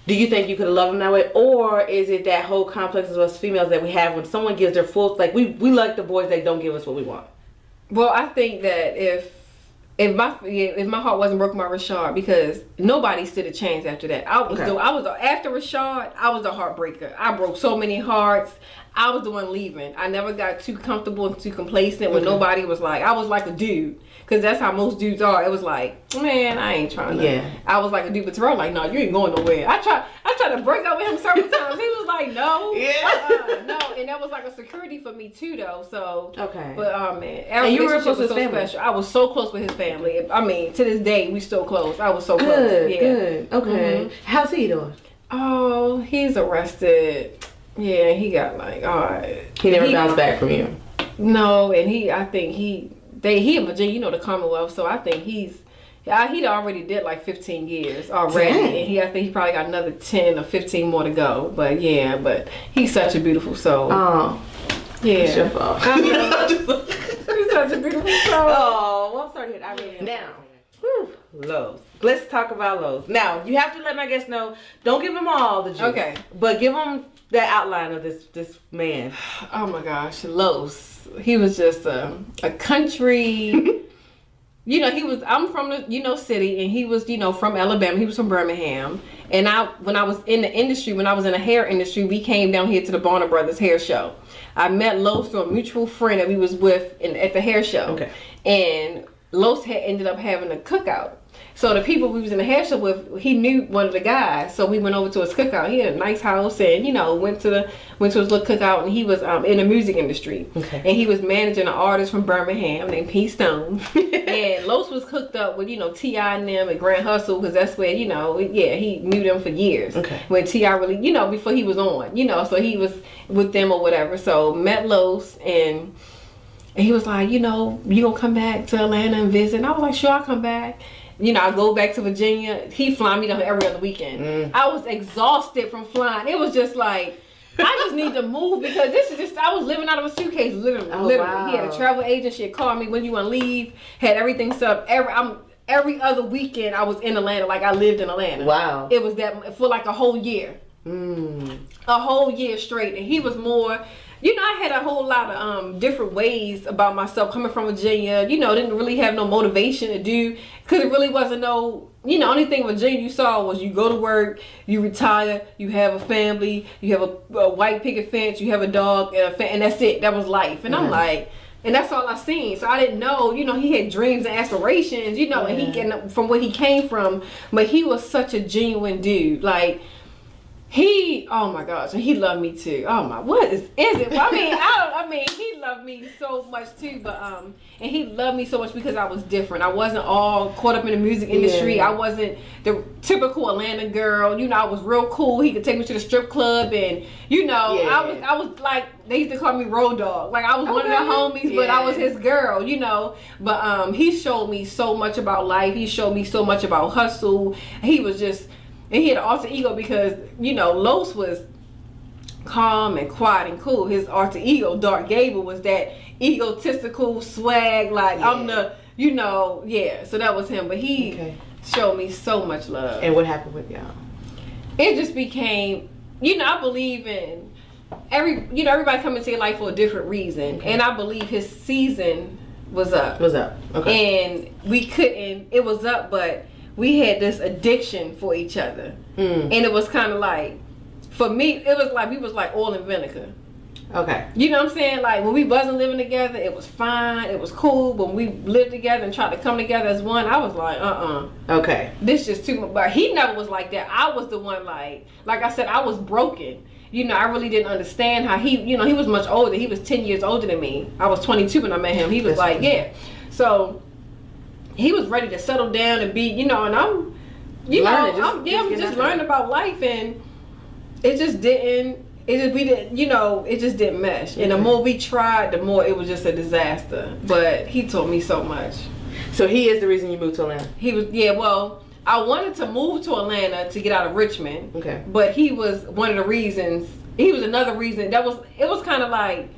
do you think you could have loved him that way? Or is it that whole complex of us females that we have when someone gives their full, like, we like the boys that don't give us what we want? Well, I think that if my heart wasn't broken by Rashad, because nobody stood a chance after that. After Rashad, I was the heartbreaker. I broke so many hearts. I was the one leaving. I never got too comfortable and too complacent when nobody was like, I was like a dude. Because that's how most dudes are. It was like, man, I ain't trying to. Yeah. I was like a dude, but Terrell like, no, you ain't going nowhere. I tried to break up with him several times. He was like, no. Yeah. No. And that was like a security for me too, though. So. Okay. But, oh, man. And you were close with his family. Special. I was so close with his family. I mean, to this day, we still close. I was so close. Good. Okay. How's he doing? Oh, he's arrested. Yeah, he got like, all right. He never bounced back from you. No, and I think he in Virginia, you know, the Commonwealth, so I think he'd already did like 15 years already. Dang. And I think he probably got another 10 or 15 more to go. But yeah, but he's such a beautiful soul. Oh. Yeah. It's your fault. He's such a beautiful soul. Oh, well, I'm sorry to hear that. I really am. Now, lows. Let's talk about lows. Now, you have to let my guests know, don't give them all the juice. Okay. But give them that outline of this man. Oh my gosh, Los. He was just a country. You know, I'm from the city, and he was from Alabama. He was from Birmingham. And when I was in the industry, when I was in the hair industry, we came down here to the Bonner Brothers hair show. I met Los through a mutual friend that we was with at the hair show. Okay. And Los had ended up having a cookout. So the people we was in the hair show with, he knew one of the guys, so we went over to his cookout. He had a nice house, and went to his little cookout, and he was in the music industry. Okay. And he was managing an artist from Birmingham named P. Stone. And Los was hooked up with T.I. and them and Grand Hustle, because that's where he knew them for years. Okay. When T.I. really before he was on, so he was with them or whatever. So met Los, and he was like, you gonna come back to Atlanta and visit? And I was like, sure, I'll come back. I go back to Virginia. He fly me down every other weekend. I was exhausted from flying. It was just like, I just need to move, because I was living out of a suitcase, literally. Wow. He had a travel agent. She had called me, when you want to leave, had everything set up. Every other weekend I was in Atlanta, like I lived in Atlanta. Wow. It was that for like a whole year. A whole year straight. And he was more... I had a whole lot of different ways about myself coming from Virginia. Didn't really have no motivation to do, because it really wasn't no, only thing in Virginia you saw was you go to work, you retire, you have a family, you have a white picket fence, you have a dog, and that's it. That was life. And I'm like, and that's all I seen. So I didn't know, he had dreams and aspirations, and from where he came from. But he was such a genuine dude. Like, oh my gosh, and he loved me too. Oh my, what is it? Well, he loved me so much too, but and he loved me so much because I was different. I wasn't all caught up in the music industry. I wasn't the typical Atlanta girl. I was real cool. He could take me to the strip club, and I was like, they used to call me road dog. Like, I was one of their homies, but I was his girl, But he showed me so much about life. He showed me so much about hustle. He was just And he had an alter ego because, you know, Los was calm and quiet and cool. His alter ego, Dark Gable, was that egotistical swag, like, I'm the, you know, so that was him. But he showed me so much love. And what happened with y'all? It just became, you know, I believe in everybody come into your life for a different reason. And I believe his season was up. Okay. And we couldn't, it was up, but we had this addiction for each other. And it was kind of like, for me, it was like, we was like oil and vinegar. Okay. You know what I'm saying? Like, when we wasn't living together, it was fine, it was cool. When we lived together and tried to come together as one, I was like, okay. This just too much. But he never was like that. I was the one, like I said, I was broken. You know, I really didn't understand how he, you know, he was much older. He was 10 years older than me. I was 22 when I met him. He was So, he was ready to settle down and be, you know, and I'm just learning about life, and it just didn't, it just didn't mesh. And the more we tried, the more it was just a disaster. But he taught me so much. So he is the reason you moved to Atlanta? He was, well, I wanted to move to Atlanta to get out of Richmond. Okay. But he was one of the reasons, he was another reason. It was kind of like,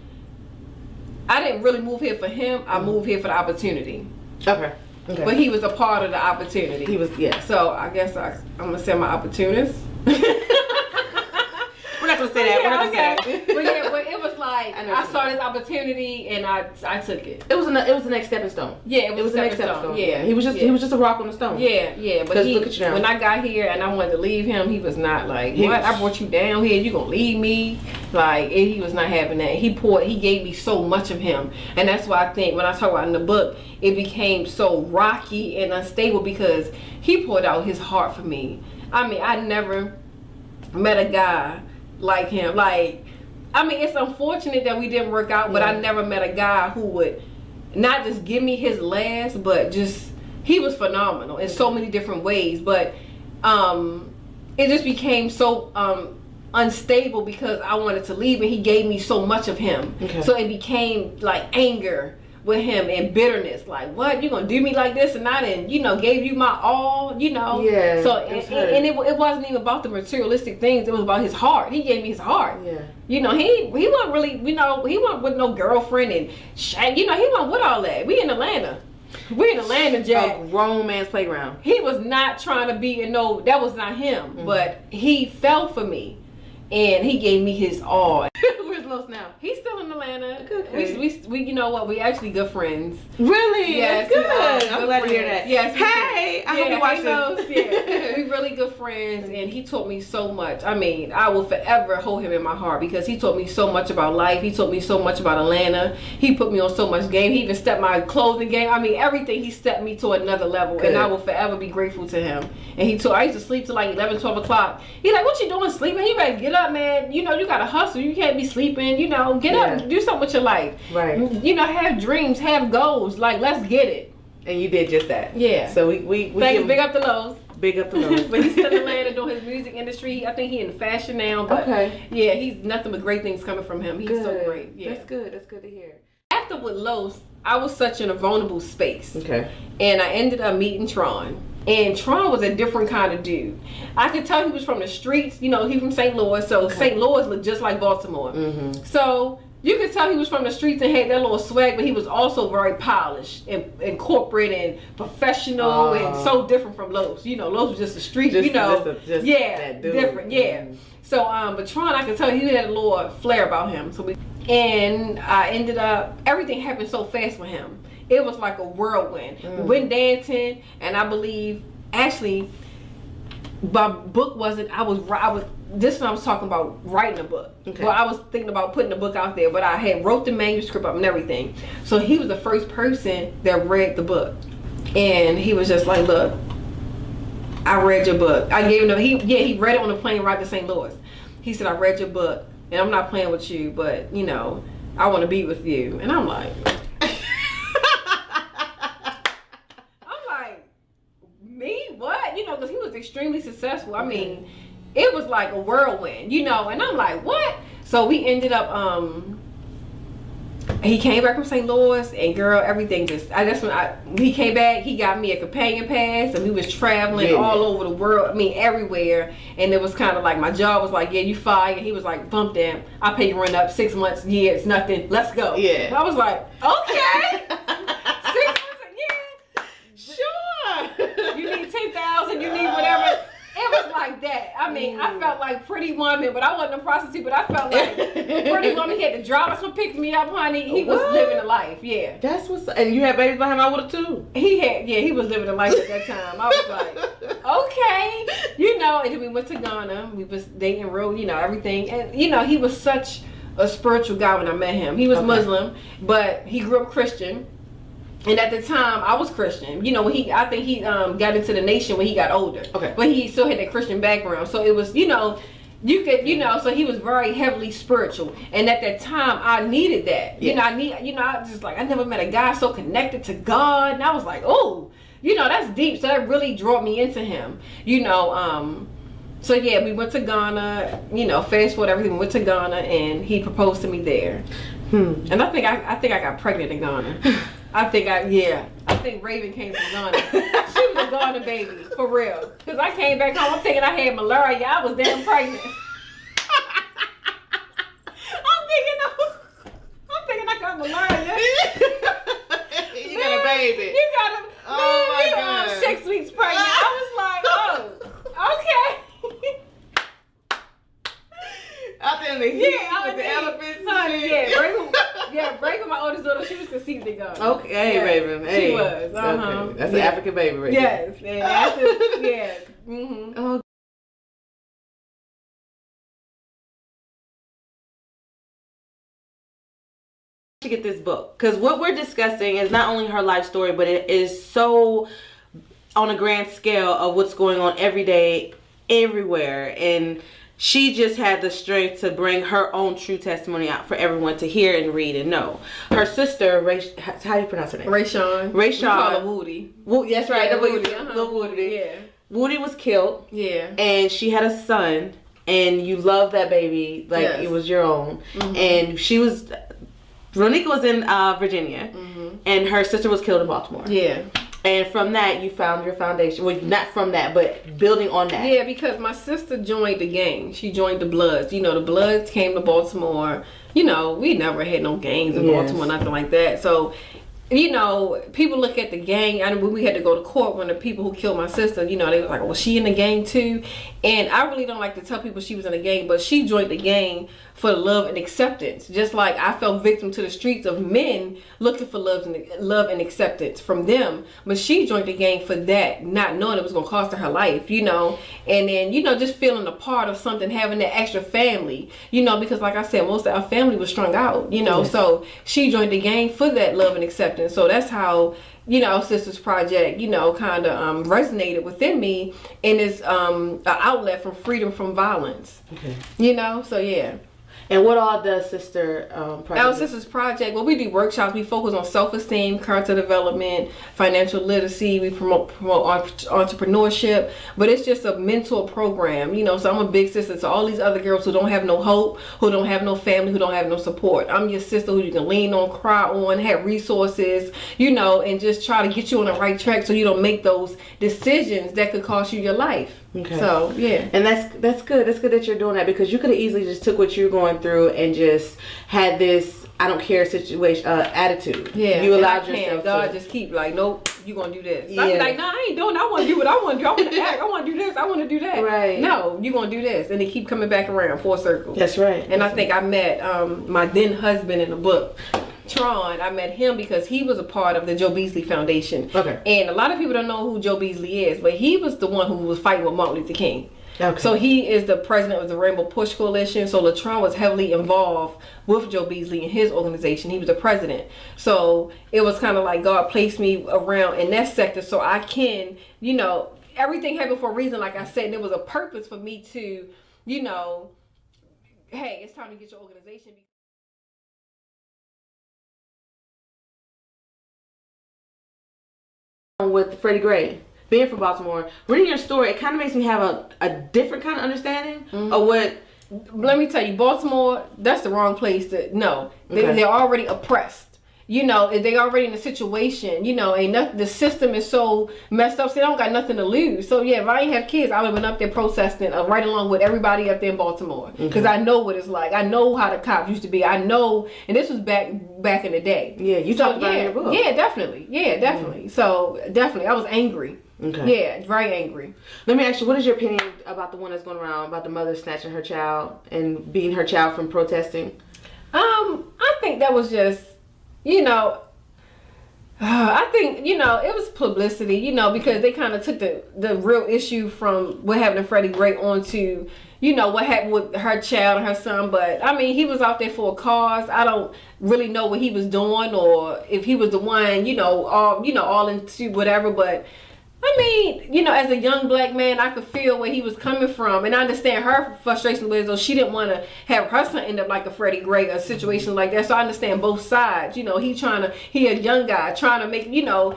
I didn't really move here for him, I moved here for the opportunity. Okay. But he was a part of the opportunity. He was, So I guess I'm going to say my opportunist. We're not going to say that. We're not going to say that. But it was like, I saw this opportunity and I took it. It was the next stepping stone. Yeah, it was the next stepping stone. Yeah. He was just a rock on the stone. Yeah. But look at you now. When I got here and I wanted to leave him, he was not like, what? I brought you down here, you going to leave me? Like, he was not having that. He gave me so much of him. And that's why I think when I talk about in the book, it became so rocky and unstable because he poured out his heart for me. I mean, I never met a guy like him. Like, I mean, it's unfortunate that we didn't work out, but I never met a guy who would not just give me his last, but just, he was phenomenal in so many different ways. But it just became so unstable because I wanted to leave and he gave me so much of him. So it became like anger with him and bitterness, like, what, you gonna do me like this, and I didn't, you know, gave you my all, you know. So and it wasn't even about the materialistic things, it was about his heart. He gave me his heart. You know, he wasn't really, you know, he wasn't with no girlfriend and you know, he wasn't with all that. We in Atlanta, Jack. A grown man's playground. He was not trying to be that was not him. But he fell for me and he gave me his all. Where's Los now? He's still in Atlanta. Okay. We you know what? We actually good friends. Really? Yes. Good. I'm glad to hear that. Yes. Hey, I hope you watch this. We really good friends, and he taught me so much. I mean, I will forever hold him in my heart because he taught me so much about life. He taught me so much about Atlanta. He put me on so much game. He even stepped my clothing game. I mean, everything. He stepped me to another level, and I will forever be grateful to him. And I used to sleep till like 11, 12 o'clock. He's like, what you doing sleeping? You better get up, man. You know, you gotta hustle. You can't be sleeping. You know, get up, do something with your life. Right. You know, have dreams, have goals. Like, let's get it. And you did just that. Yeah. So we thanks. Big up the Lows. Big up the Lows. But he's still in Atlanta doing his music industry. I think he's in fashion now. But yeah, he's nothing but great things coming from him. He's so great. Yeah. That's good. That's good to hear. After with Los, I was such in a vulnerable space. Okay. And I ended up meeting Tron. And Tron was a different kind of dude. I could tell he was from the streets. You know, he from St. Louis. So St. Louis looked just like Baltimore. So you could tell he was from the streets and had that little swag, but he was also very polished and corporate and professional and so different from Los. You know, Los was just a street, you know. Different, So, but Tron, I could tell he had a little flair about him. And I ended up, everything happened so fast with him. It was like a whirlwind. We went dancing, and I believe, actually, my book wasn't, this is when I was talking about writing a book. Well, I was thinking about putting the book out there, but I had wrote the manuscript up and everything. So he was the first person that read the book. And he was just like, look, I read your book. I gave him, he read it on the plane ride to St. Louis. He said, I read your book, and I'm not playing with you, but, you know, I want to be with you. And I'm like, me? What? You know, because he was extremely successful. I mean, it was like a whirlwind, you know, and I'm like, what? So we ended up he came back from St. Louis, and girl, everything just, when he came back, he got me a companion pass, and we was traveling all over the world, I mean, everywhere, and it was kind of like, my job was like, yeah, you fired, and he was like, bump them, I'll pay you rent up 6 months, years, nothing, let's go. Yeah. And I was like, okay. 6 months, Sure. you need 10,000, you need whatever. It was like that. I mean, I felt like Pretty Woman, but I wasn't a prostitute, but I felt like Pretty Woman. He had the driver come pick me up, honey. He was living a life, yeah. That's what's, and you had babies by him, I would have too. He was living a life at that time. I was like, okay. You know, and then we went to Ghana. We was dating real, you know, everything. And, you know, he was such a spiritual guy when I met him. He was Muslim, but he grew up Christian. And at the time, I was Christian. You know, I think he got into the nation when he got older. Okay. But he still had that Christian background. So it was, you know, so he was very heavily spiritual. And at that time, I needed that. Yes. You know, I never met a guy so connected to God. And I was like, oh, you know, that's deep. So that really drew me into him. You know, so yeah, we went to Ghana, you know, fast forward everything, we went to Ghana, and he proposed to me there. And I think I got pregnant in Ghana. I think Raven came from Ghana. She was a Ghana baby, for real. Because I came back home, I'm thinking I had malaria. I was damn pregnant. I'm thinking I got malaria. You got a baby. You got a, man, 6 weeks pregnant. I was like, oh, okay. Out there in the heat with the elephants. Honey, Raven, my oldest daughter, she was conceived in Ghana. Okay, yeah, Raven. Hey. She was. Okay. That's an African baby right there. Yes. And after, yeah. Mm-hmm. Oh. To get this book, because what we're discussing is not only her life story, but it is so on a grand scale of what's going on every day, everywhere, and she just had the strength to bring her own true testimony out for everyone to hear and read and know. Her sister, how do you pronounce her name? Rayshawn. We call her Woody. That's right. Yeah, Woody. Woody. Yeah. Woody was killed. Yeah. And she had a son, and you loved that baby like it was your own. Mm-hmm. And Ronika was in Virginia, and her sister was killed in Baltimore. Yeah. And from that, you found your foundation. Well, not from that, but building on that. Yeah, because my sister joined the gang. She joined the Bloods. You know, the Bloods came to Baltimore. You know, we never had no gangs in Baltimore, nothing like that. So, you know, people look at the gang. I know when we had to go to court, when the people who killed my sister, you know, they were like, was she in the gang too? And I really don't like to tell people she was in the gang, but she joined the gang for love and acceptance. Just like I fell victim to the streets of men looking for love and acceptance from them. But she joined the gang for that, not knowing it was going to cost her life, you know. And then, you know, just feeling a part of something, having that extra family, you know, because like I said, most of our family was strung out, you know. So she joined the gang for that love and acceptance. So that's how, you know, Sisters Project, you know, kind of resonated within me, and is an outlet for freedom from violence. Okay. You know, so yeah. And what all does Sister Project? Our Sisters Project, well, we do workshops. We focus on self-esteem, character development, financial literacy. We promote entrepreneurship, but it's just a mentor program, you know. So I'm a big sister to all these other girls who don't have no hope, who don't have no family, who don't have no support. I'm your sister who you can lean on, cry on, have resources, you know, and just try to get you on the right track so you don't make those decisions that could cost you your life. Okay. So yeah, and that's good. That's good that you're doing that, because you could have easily just took what you're going through and just had this I don't care situation attitude. Yeah, you allowed yourself. God just keep like, nope, you gonna do this. Yeah. I be like, no, I ain't doing. I want to do what I want to do. I want to act. I want to do this. I want to do that. Right. No, you gonna do this, and they keep coming back around full circle. That's right. And I think I met my then husband in the book. Tron, I met him because he was a part of the Joe Beasley Foundation. Okay. And a lot of people don't know who Joe Beasley is, but he was the one who was fighting with Martin Luther King. Okay. So he is the president of the Rainbow Push Coalition. So LaTron was heavily involved with Joe Beasley in his organization. He was the president. So it was kind of like God placed me around in that sector so I can, you know, everything happened for a reason, like I said, and there was a purpose for me to, you know, hey, it's time to get your organization. With Freddie Gray, being from Baltimore, reading your story, it kind of makes me have a different kind of understanding of what let me tell you, Baltimore, that's the wrong place to. No, Okay. they're already oppressed. You know, they already in a situation. You know, the system is so messed up. So they don't got nothing to lose. So yeah, if I ain't have kids, I would have been up there protesting right along with everybody up there in Baltimore, because I know what it's like. I know how the cops used to be. I know, and this was back in the day. Yeah, you talked about it in your book. Yeah, definitely. Yeah, definitely. So definitely, I was angry. Okay. Yeah, very angry. Let me ask you, what is your opinion about the one that's going around about the mother snatching her child and beating her child from protesting? I think that was just, you know, I think, you know, it was publicity, you know, because they kind of took the real issue from what happened to Freddie Gray onto, you know, what happened with her child and her son. But I mean, he was out there for a cause. I don't really know what he was doing, or if he was the one, all into whatever. But I mean, you know, as a young black man, I could feel where he was coming from, and I understand her frustration with, though she didn't want to have her son end up like a Freddie Gray, a situation like that. So I understand both sides. You know, he a young guy trying to make, you know,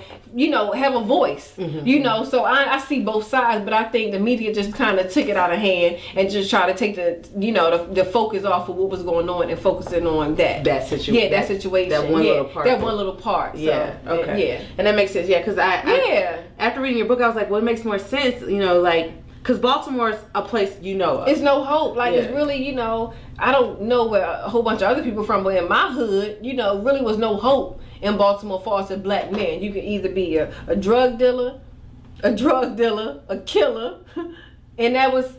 have a voice. You know, so I see both sides, but I think the media just kind of took it out of hand and just try to take the focus off of what was going on and focusing on that situation. Yeah, that situation. That one little part. That one little part. So, yeah. Okay. Yeah. And that makes sense. Yeah, because after reading your book, I was like, well, it makes more sense, you know, like, because Baltimore's a place you know of. It's no hope. Like, it's really, you know, I don't know where a whole bunch of other people from, but in my hood, you know, really was no hope in Baltimore for us as black men. You could either be a drug dealer, a killer, and that was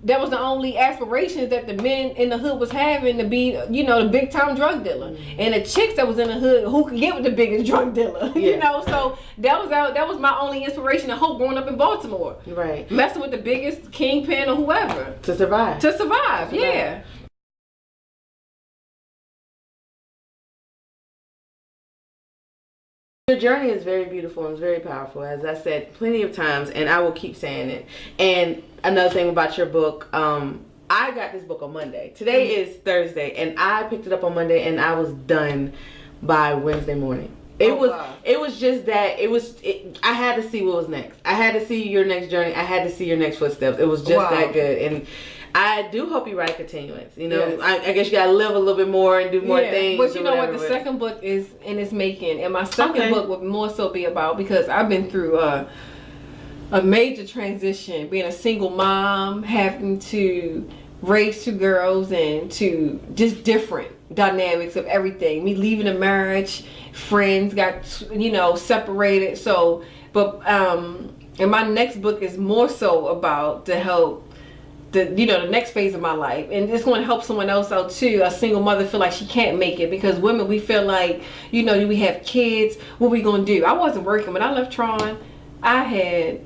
the only aspirations that the men in the hood was having, to be, you know, the big time drug dealer. And the chicks that was in the hood who could get with the biggest drug dealer. You know, so that was my only inspiration and hope growing up in Baltimore. Right. Messing with the biggest kingpin or whoever. To survive. Yeah. Your journey is very beautiful and very powerful, as I said plenty of times, and I will keep saying it. And another thing about your book, I got this book on Monday. Today is Thursday, and I picked it up on Monday, and I was done by Wednesday morning. It was just that I had to see what was next. I had to see your next journey. I had to see your next footsteps. It was just that good. And I do hope you write a continuance. You know, I guess you gotta live a little bit more and do more things. But you know what? The second book is in its making, and my second book would more so be about, because I've been through a major transition, being a single mom, having to raise two girls, and to just different dynamics of everything. Me leaving a marriage, friends got, you know, separated. So, but and my next book is more so about to help the next phase of my life, and it's going to help someone else out too. A single mother feel like she can't make it, because women, we feel like, you know, we have kids, what we gonna do? I wasn't working when I left Tron. I had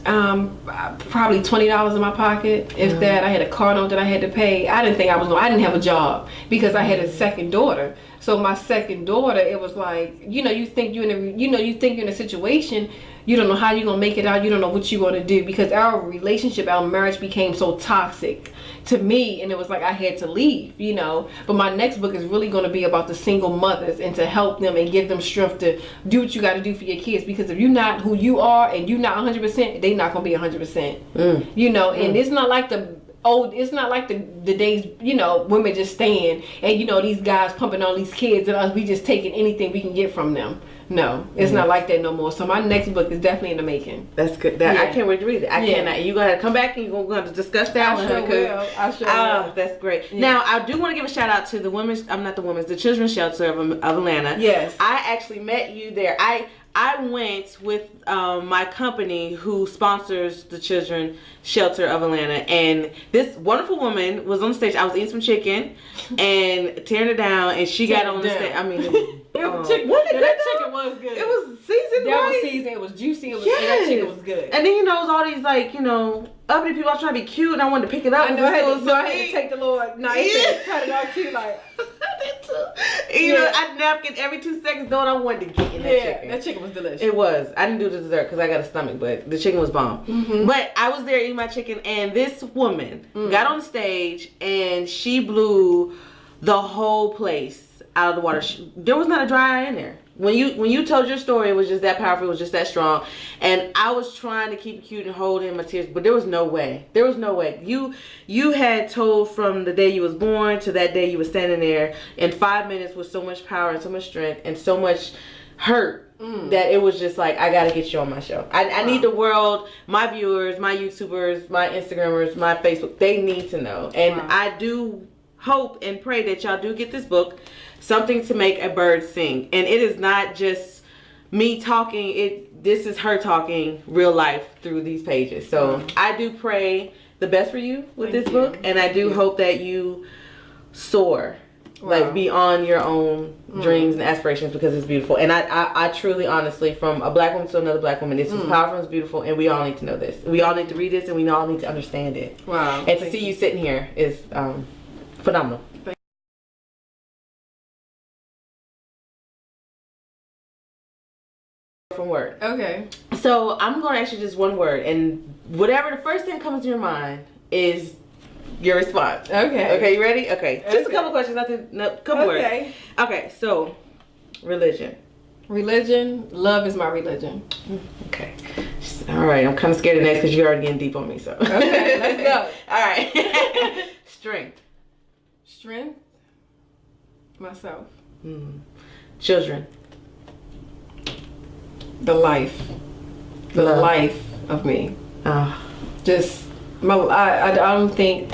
probably $20 in my pocket, if that. I had a car note that I had to pay. I didn't have a job because I had a second daughter. So my second daughter, it was like, you know, you think you're in a situation, you don't know how you're gonna make it out, you don't know what you're gonna do, because our relationship, our marriage became so toxic to me, and it was like I had to leave, you know. But my next book is really gonna be about the single mothers, and to help them and give them strength to do what you gotta do for your kids, because if you're not who you are and you're not 100%, they're not gonna be 100%. You know, and it's not like the days, you know, women just staying and, you know, these guys pumping on these kids and us, we just taking anything we can get from them. No, it's not like that no more. So my next book is definitely in the making. That's good. I can't wait to read it. I cannot. You gonna come back and you're going to discuss that one? I sure will. That's great. Yeah. Now I do want to give a shout out to the Children's Shelter of Atlanta. Yes. I actually met you there. I went with my company who sponsors the Children's Shelter of Atlanta, and this wonderful woman was on the stage. I was eating some chicken and tearing it down, and she got on the stage. I mean, that chicken was good. It was seasoned, that was seasoned. It was juicy. That chicken was good. And then, you know, it was all these, like, you know, uppity people. I was trying to be cute, and I wanted to pick it up. I know. I had to take the little knife and cut it off cute, like. You know, I napkin every 2 seconds, knowing I wanted to get in that chicken. That chicken was delicious. It was. I didn't do the dessert because I got a stomach, but the chicken was bomb. But I was there eating my chicken, and this woman got on stage, and she blew the whole place out of the water. There was not a dry eye in there. When you told your story, it was just that powerful. It was just that strong. And I was trying to keep it cute and hold in my tears, but there was no way. There was no way. You had told from the day you was born to that day you were standing there in 5 minutes with so much power and so much strength and so much hurt that it was just like, I got to get you on my show. I need the world, my viewers, my YouTubers, my Instagrammers, my Facebook, they need to know. And I do hope and pray that y'all do get this book, Something to Make a Bird Sing. And it is not just me talking, this is her talking real life through these pages. So I do pray the best for you with this book, and I do hope that you soar like beyond your own dreams and aspirations, because it's beautiful. And I truly, honestly, from a black woman to another black woman, this is powerful, it's beautiful, and we all need to know this. We all need to read this, and we all need to understand it. Wow. And to see you sitting here is phenomenal. From word. Okay. So I'm going to ask you just one word, and whatever the first thing comes to your mind is your response. Okay. Okay, you ready? Okay. Just a couple questions, couple words. Okay, so religion. Religion. Love is my religion. Okay. All right, I'm kind of scared of next because you're already getting deep on me, so. Okay, let's go. All right. Strength. Strength. Myself. Children. The life. The Love. life of me. Just I don't think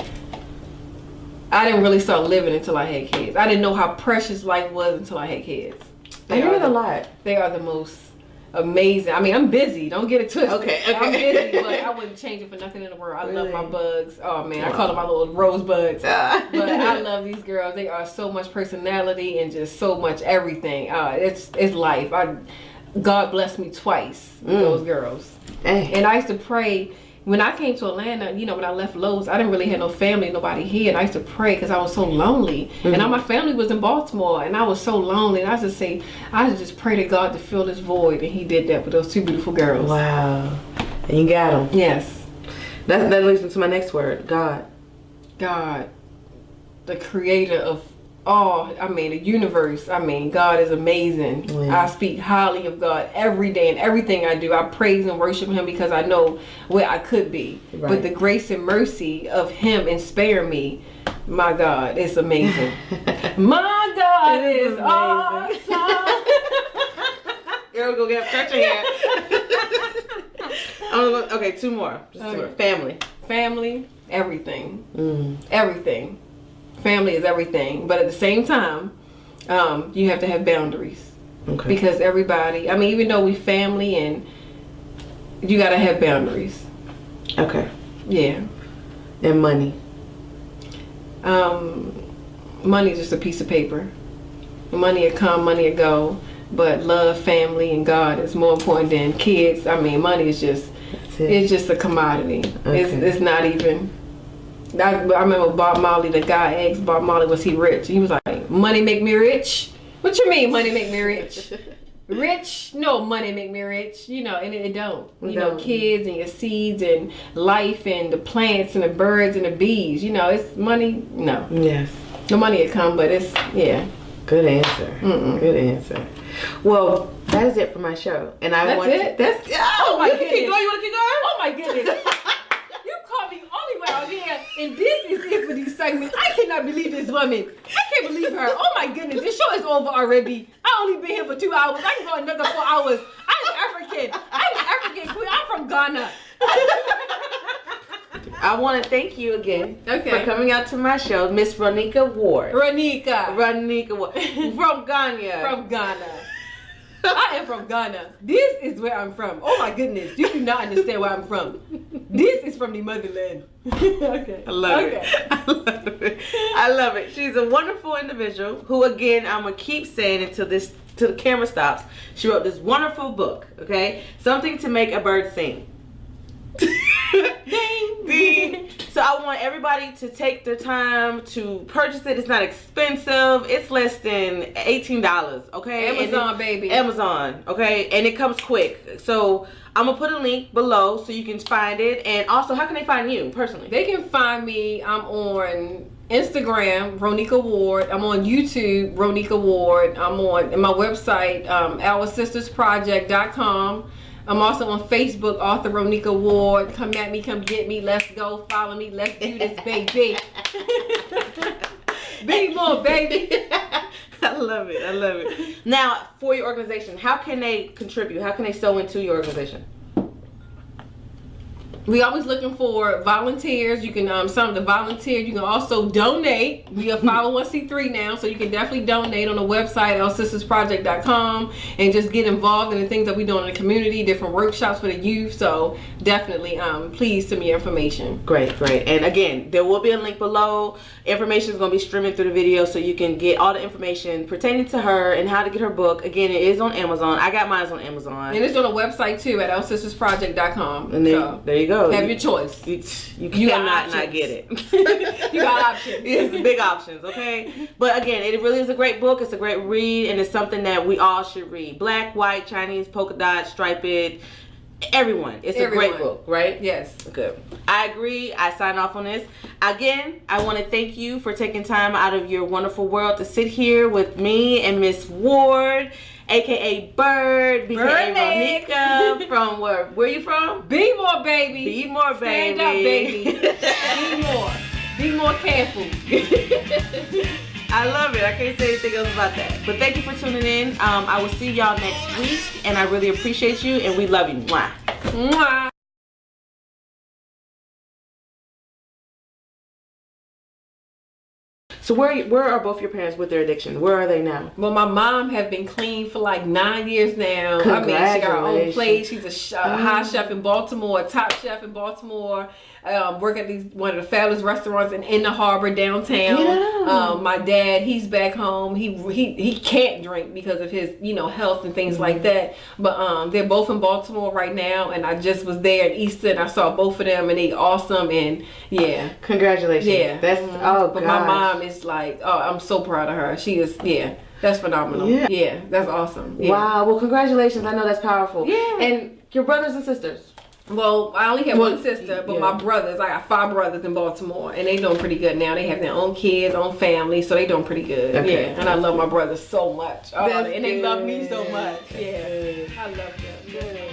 I didn't really start living until I had kids. I didn't know how precious life was until I had kids. I hear it a lot. They are the most amazing. I mean, I'm busy. Don't get it twisted. Okay. I'm busy, but I wouldn't change it for nothing in the world. I love my bugs. Oh man, I call them my little rosebuds. But I love these girls. They are so much personality and just so much everything. It's life. God blessed me twice with those girls. Dang. And I used to pray when I came to Atlanta. You know, when I left Lowe's, I didn't really have no family, nobody here, and I used to pray because I was so lonely. And all my family was in Baltimore, and I was so lonely. And I used to just pray to God to fill this void, and He did that with those two beautiful girls. Wow. And you got them. Yes. That leads me to my next word. God. God, the creator of the universe. God is amazing. I speak highly of God every day, and everything I do, I praise and worship Him because I know where I could be. Right. But the grace and mercy of Him inspire me. My God, it's amazing. My God is awesome. Girl, go get church in here. Okay, two more. Just two more. Family, everything. Everything. Family is everything, but at the same time, you have to have boundaries. Okay. Because everybody, even though we family, and you gotta have boundaries. Okay. Yeah. And money. Money is just a piece of paper. Money will come, money will go, but love, family, and God is more important than kids. Money is it's just a commodity. Okay. It's not even. I remember Bob Marley, the guy asked Bob Marley, was he rich? He was like, money make me rich? What you mean money make me rich? Rich? No, money make me rich. And it don't. Kids and your seeds and life and the plants and the birds and the bees. It's money. No. Yes. The money will come, but it's, Good answer. Good answer. Well, that is it for my show. And I That's want it? That's Oh my goodness. Keep going? You want to keep going? Oh my goodness. You called me all the way out here, and this is it for these segments. I cannot believe this woman. I can't believe her. Oh my goodness, this show is over already. I only been here for 2 hours. I can go another 4 hours. I'm an African queen. I'm from Ghana. I want to thank you again for coming out to my show, Miss Ronika Ward. Ronika Ward. From Ghana. From Ghana. I am from Ghana. This is where I'm from. Oh my goodness. You do not understand where I'm from. This is from the motherland. Okay. I love it. I love it. She's a wonderful individual who, again, I'm going to keep saying until the camera stops. She wrote this wonderful book, okay? Something to Make a Bird Sing. Ding, ding. So I want everybody to take their time to purchase it. It's not expensive. It's less than $18, okay? Amazon, baby. Amazon, okay? And it comes quick. So I'm going to put a link below so you can find it. And also, how can they find you personally? They can find me. I'm on Instagram, Ronika Ward. I'm on YouTube, Ronika Ward. I'm on my website, oursistersproject.com. I'm also on Facebook, author Ronika Ward. Come at me, come get me, let's go, follow me, let's do this, baby. Be more, baby. I love it. I love it. Now, for your organization, how can they contribute? How can they sew into your organization? We always looking for volunteers. You can some of the volunteers. You can also donate. We are 501c3 now, so you can definitely donate on the website oursistersproject.com and just get involved in the things that we do in the community, different workshops for the youth. So definitely, please send me information. Great, great. And again, there will be a link below. Information is going to be streaming through the video, so you can get all the information pertaining to her and how to get her book. Again, it is on Amazon. I got mine on Amazon, and it's on the website too at oursistersproject.com. And then there you go. Have your choice. You cannot not get it. You got options. It's big options, okay? But again, it really is a great book. It's a great read, and it's something that we all should read. Black, white, Chinese, polka dot, striped, everyone. It's a great book, right? Yes. Good. I agree. I sign off on this. Again, I want to thank you for taking time out of your wonderful world to sit here with me and Miss Ward, aka Bird, BKA Ronika, from where are you from? Be more, baby. Be more, baby. Stand up, baby. Be more. Be more careful. I love it. I can't say anything else about that. But thank you for tuning in. I will see y'all next week, and I really appreciate you, and we love you. Mwah. Mwah. So where are both your parents with their addiction? Where are they now? Well, my mom has been clean for like 9 years now. I mean, she got her own place. She's a high chef in Baltimore, a top chef in Baltimore. Work at one of the fabulous restaurants in the harbor downtown. Yeah. My dad, he's back home. He can't drink because of his health and things like that. But they're both in Baltimore right now, and I just was there at Easter and I saw both of them, and they awesome. And yeah, congratulations. Yeah, that's But my mom is like, oh, I'm so proud of her. She is, that's phenomenal. Yeah, that's awesome. Yeah. Wow. Well, congratulations. I know that's powerful. Yeah. And your brothers and sisters? Well, I only have one sister, but my brothers, I got 5 brothers in Baltimore, and they doing pretty good now. They have their own kids, own family, so they doing pretty good. Okay. Yeah, and I love my brothers so much. Oh, and they love me so much. Yeah, I love them. Yeah.